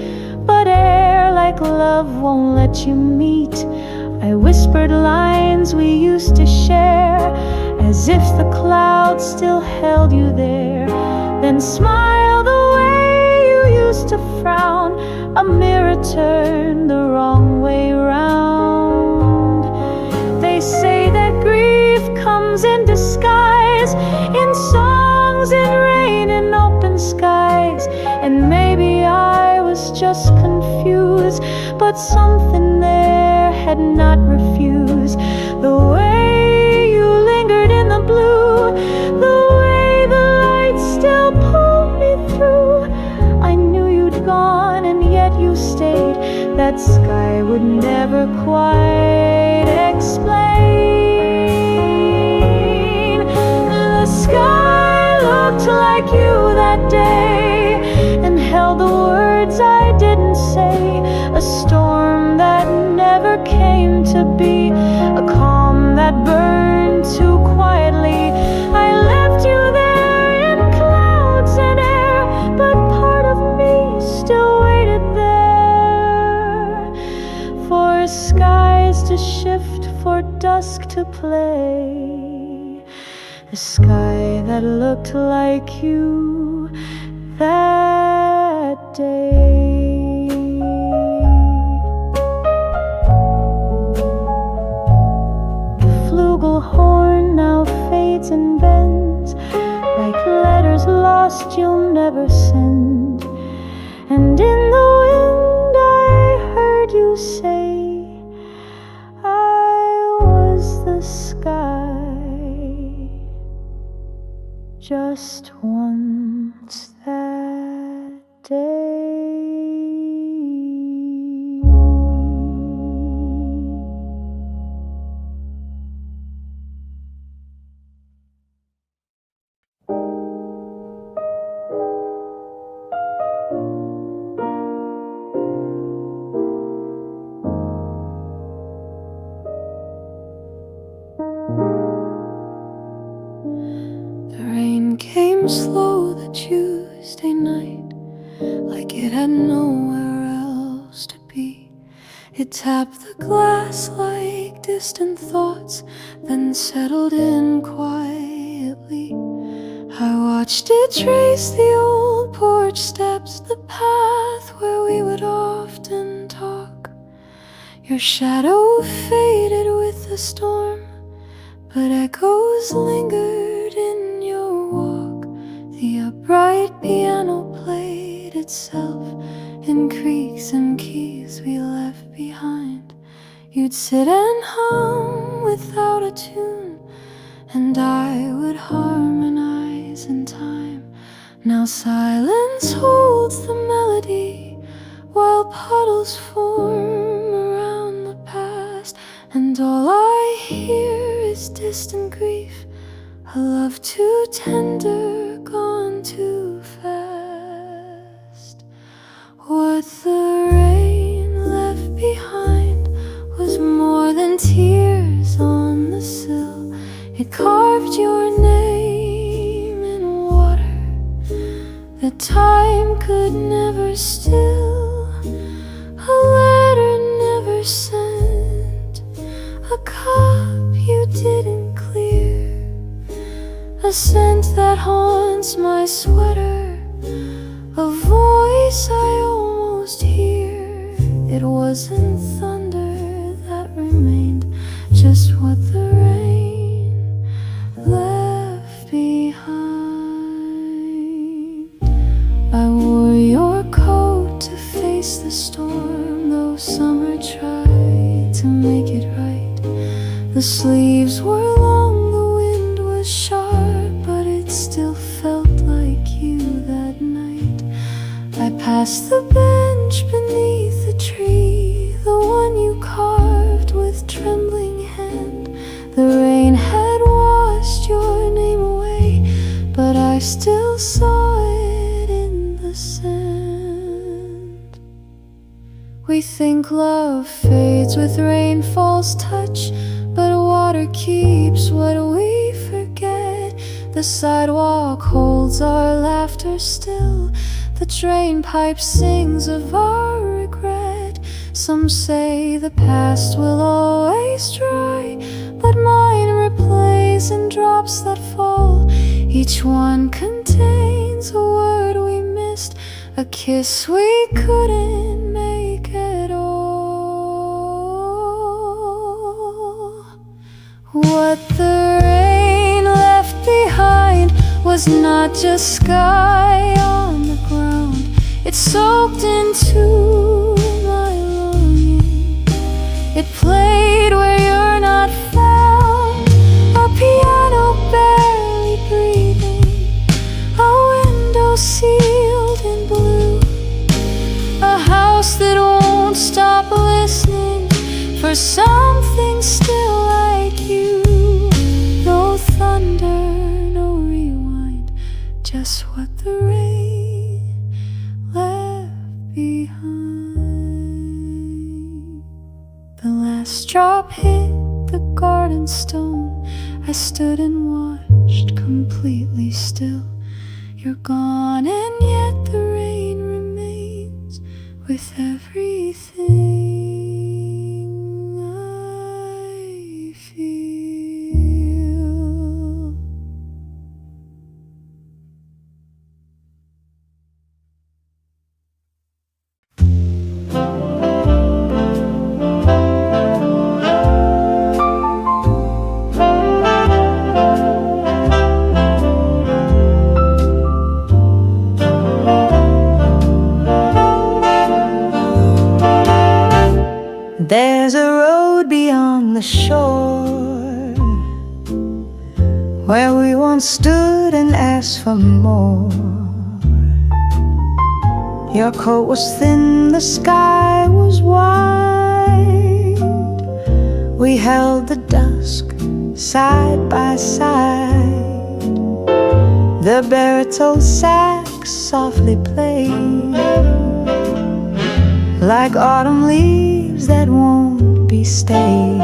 Speaker 1: but air like love won't let you meet. I whispered lines we used to share, as if the clouds still held you there. Then smiled the way you used to frown, a mirror turned the wrong way round. They say that grief comes in disguise, in songs, in rain, in open skies. And maybe I was just confused, but something there had not refused. The way you lingered in the blue, the way the light still pulled me through. I knew you'd gone and yet you stayed. That sky would never quite explain. The sky looked like you that day, and held the words I didn't say. A storm that never came to be, a calm that burned too quietly. I left you there in clouds and air, but part of me still waited there, for skies to shift, for dusk to play, the sky that looked like you that day. The flugelhorn now fades and bends like letters lost you'll never send. And in the wind I heard you say, I was the sky just once that day. Came slow the Tuesday night, like it had nowhere else to be. It tapped the glass like distant thoughts, then settled in quietly. I watched it trace the old porch steps, the path where we would often talk. Your shadow faded with the storm, but echoes lingered in your walk. The upright piano played itself in creaks and keys we left behind. You'd sit and hum without a tune, and I would harmonize in time. Now silence holds the melody, while puddles form around the past, and all I hear is distant grief, a love too tender, gone too fast. What the rain left behind was more than tears on the sill. It carved your name in water that time could never still. A letter never sent, a cup you didn't clear, a scent that haunts my sweater, a voice I almost hear. It wasn't thunder that remained, just what the rain left behind. I wore your coat to face the storm, though summer tried to make it right. The sleeves were long, the wind was sharp, but it still felt like you that night. I passed the bench beneath the tree, the one you carved with trembling hand. The rain had washed your name away, but I still saw it in the sand. We think love fades with rainfall's touch, but water keeps what we forget. The sidewalk holds our laughter still, the drain pipe sings of our regret. Some say the past will always dry, but mine replays in drops that fall. Each one contains a word we missed, a kiss we couldn't make at all. What the rain left behind was not just sky on the ground. It soaked into my longing. It played where you're not found, a piano barely breathing, a window sealed in blue, a house that won't stop listening for something still like you. No thunder, no rewind, just what the rain left behind. The last drop hit the garden stone. I stood and watched, completely still. You're gone, and yet the rain remains with everything I feel. the shore where we once stood and asked for more. Your coat was thin, the sky was wide. We held the dusk side by side. The baritone sax softly played, like autumn leaves that won't be stayed.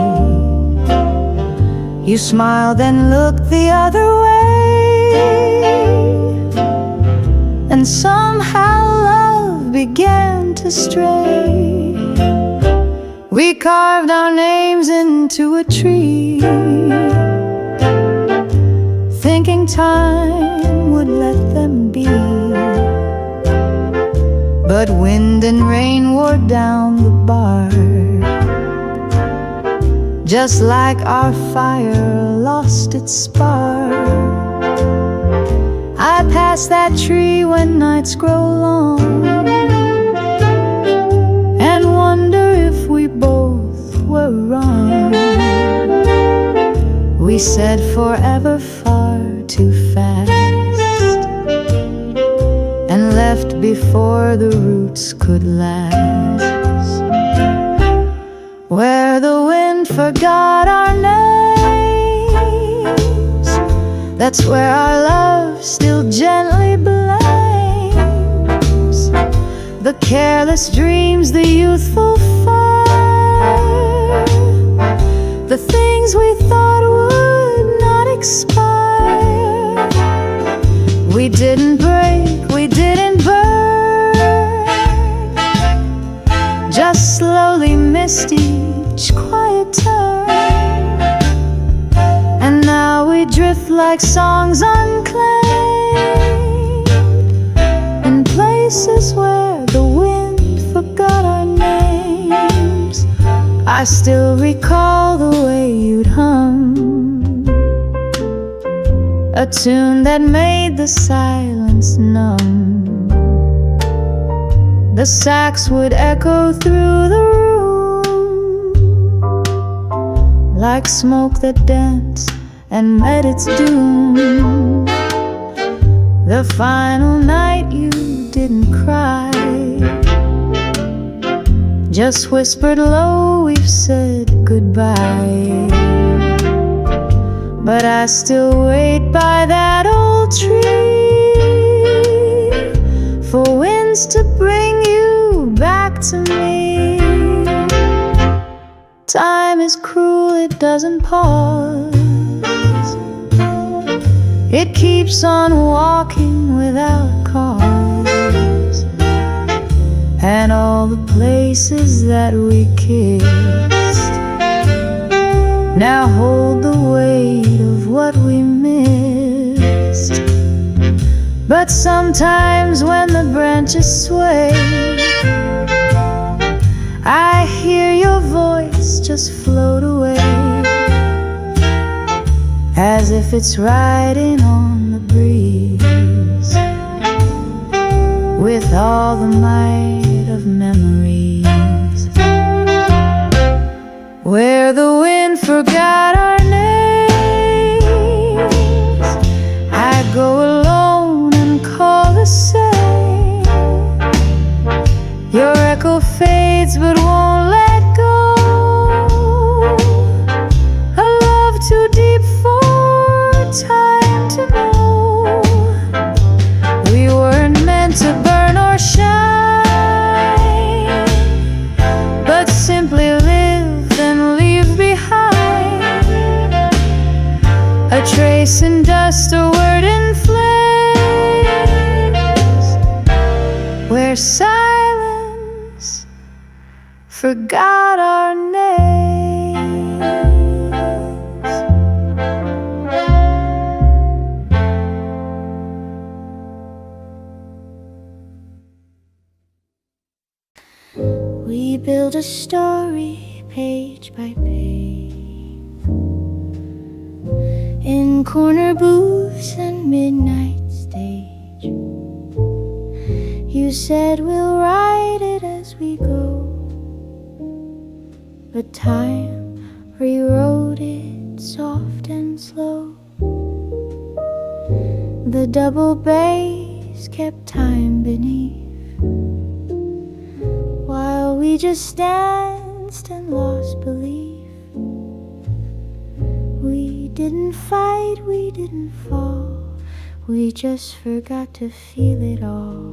Speaker 1: You smiled and looked the other way, and somehow love began to stray. We carved our names into a tree, thinking time would let them be. But wind and rain wore down the bark, just like our fire lost its spark. I pass that tree when nights grow long, and wonder if we both were wrong. We said forever far too fast, and left before the roots could last. Where the wind forgot our names, that's where our love still gently blames the careless dreams, the youthful fire, the things we thought would not expire. We didn't break, we didn't burn, just slowly missed each quiet turn. And now we drift like songs unclaimed, in places where the wind forgot our names. I still recall the way you'd hum a tune that made the silence numb. The sax would echo through the room, like smoke that danced and met its doom. The final night you didn't cry, just whispered low, we've said goodbye. But I still wait by that old tree for winds to bring you back to me. Time is cruel, it doesn't pause. It keeps on walking without cause. And all the places that we kissed now hold the weight of what we missed. But sometimes when the branches sway, I hear your voice just float away, as if it's riding on the breeze, with all the might of memories. Where the wind forgot our names, I go alone and call the same. Your echo fades but won't let go. A love too deep for time to know. We weren't meant to burn or shine, but simply live and leave behind a trace in dust, a word in flames, where silence forgot our names. We build a story page by page, in corner booths and midnight stage. You said we'll write it as we go, but time rewrote it soft and slow. The double bass kept time beneath, while we just danced and lost belief. We didn't fight, we didn't fall, we just forgot to feel it all.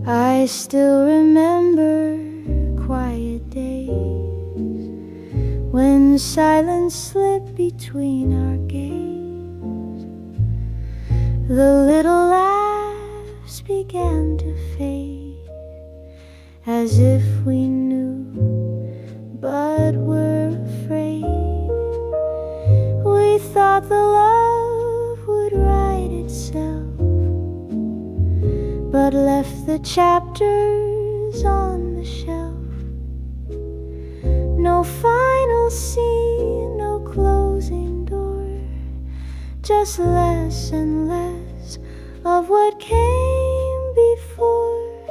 Speaker 1: I still remember quiet days when silence slipped between our gaze. The little laughs began to fade, as if we knew, but were afraid. We thought the love would write itself, but left the chapters on the shelf. No final scene, no closing door, just less and less of what came before.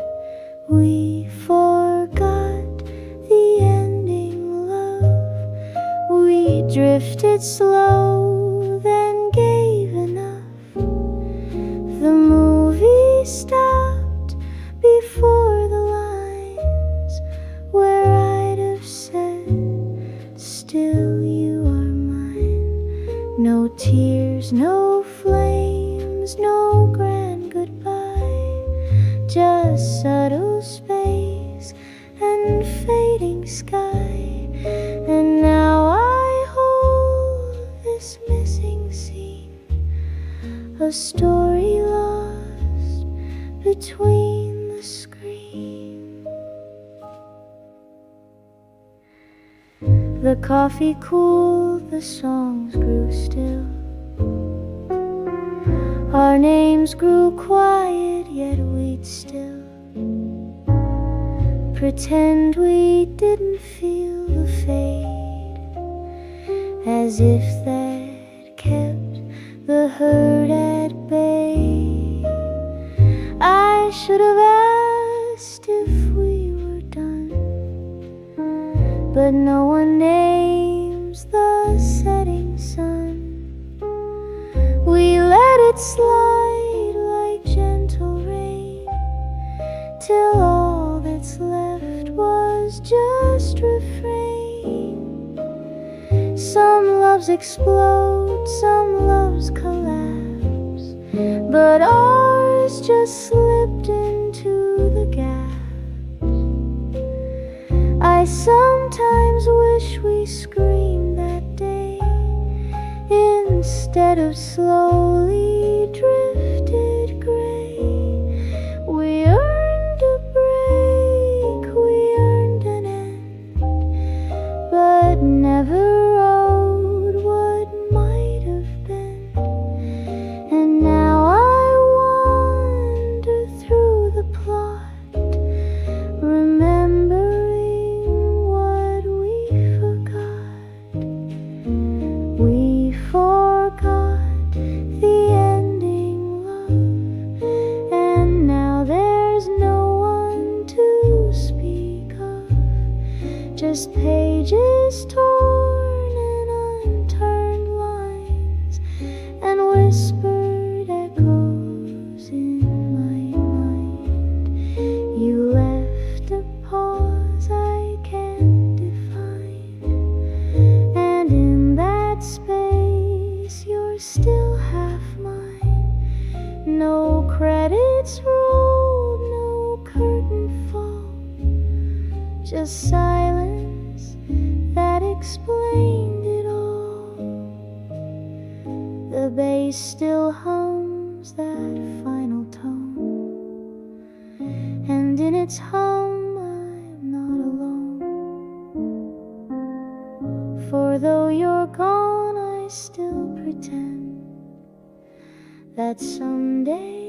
Speaker 1: We forgot the ending love, we drifted slow, then gave enough. The movie stopped before the lines where I'd have said, still you are mine. No tears, no flames, no grand goodbye, just subtle space and fading sky. And now I hold this missing scene, a story lost between the screen. The coffee cooled, the songs grew still, our names grew quiet, yet we'd still pretend we didn't feel the fade, as if that kept the hurt at bay. I should have asked if we were done, but no one names the setting sun. We let it slide like gentle rain, till all that's left was just refrain. Some loves explode, some loves collapse, but ours just slipped into the gaps. I sometimes wish we screamed that day, instead of slowly drifted gray. We earned a break, we earned an end, but never wrote what might have been. And now I wander through the plot, remembering what we forgot. We forgot the ending love, and now there's no one to speak of, just pages torn and unturned lines, and whispered echoes in my mind. You left a pause I can't define, and in that space you're still half mine. No credits rolled, no curtain fall, just silence that explained it all. The bass still hums that final tone, and in its hum I'm not alone. For though you're gone, I still pretend that someday